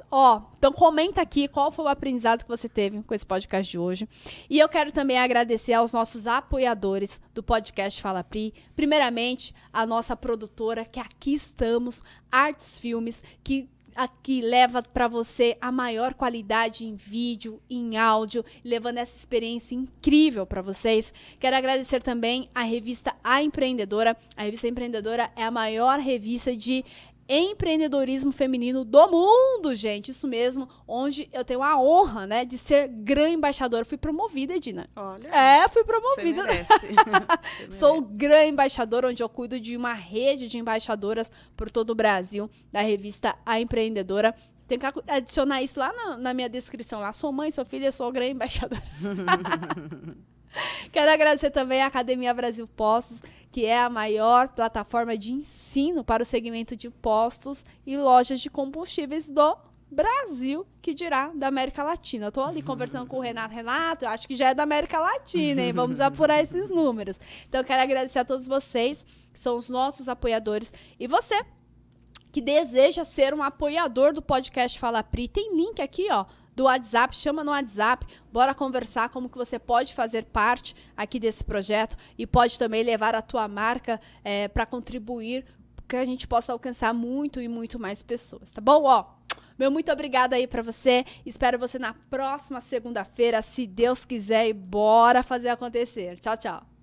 então comenta aqui qual foi o aprendizado que você teve com esse podcast de hoje. E eu quero também agradecer aos nossos apoiadores do podcast Fala Pri. Primeiramente, a nossa produtora, que aqui estamos, Artes Filmes, que aqui leva para você a maior qualidade em vídeo, em áudio, levando essa experiência incrível para vocês. Quero agradecer também a revista A Empreendedora. A revista Empreendedora é a maior revista de empreendedorismo feminino do mundo, gente, isso mesmo, onde eu tenho a honra, né, de ser grã embaixadora. Fui promovida, Edina. Olha. Fui promovida. Você merece. Sou grã embaixadora, onde eu cuido de uma rede de embaixadoras por todo o Brasil, da revista A Empreendedora. Tem que adicionar isso lá na minha descrição. Lá, sou mãe, sou filha, sou grã embaixadora. Quero agradecer também a Academia Brasil Postos, que é a maior plataforma de ensino para o segmento de postos e lojas de combustíveis do Brasil, que dirá da América Latina. Eu tô ali conversando com o Renato, eu acho que já é da América Latina, hein? Vamos apurar esses números. Então, quero agradecer a todos vocês, que são os nossos apoiadores. E você, que deseja ser um apoiador do podcast Fala Pri, tem link aqui, do WhatsApp, chama no WhatsApp, bora conversar como que você pode fazer parte aqui desse projeto e pode também levar a tua marca para contribuir, que a gente possa alcançar muito e muito mais pessoas, tá bom? Meu muito obrigada aí para você, espero você na próxima segunda-feira, se Deus quiser, e bora fazer acontecer. Tchau, tchau.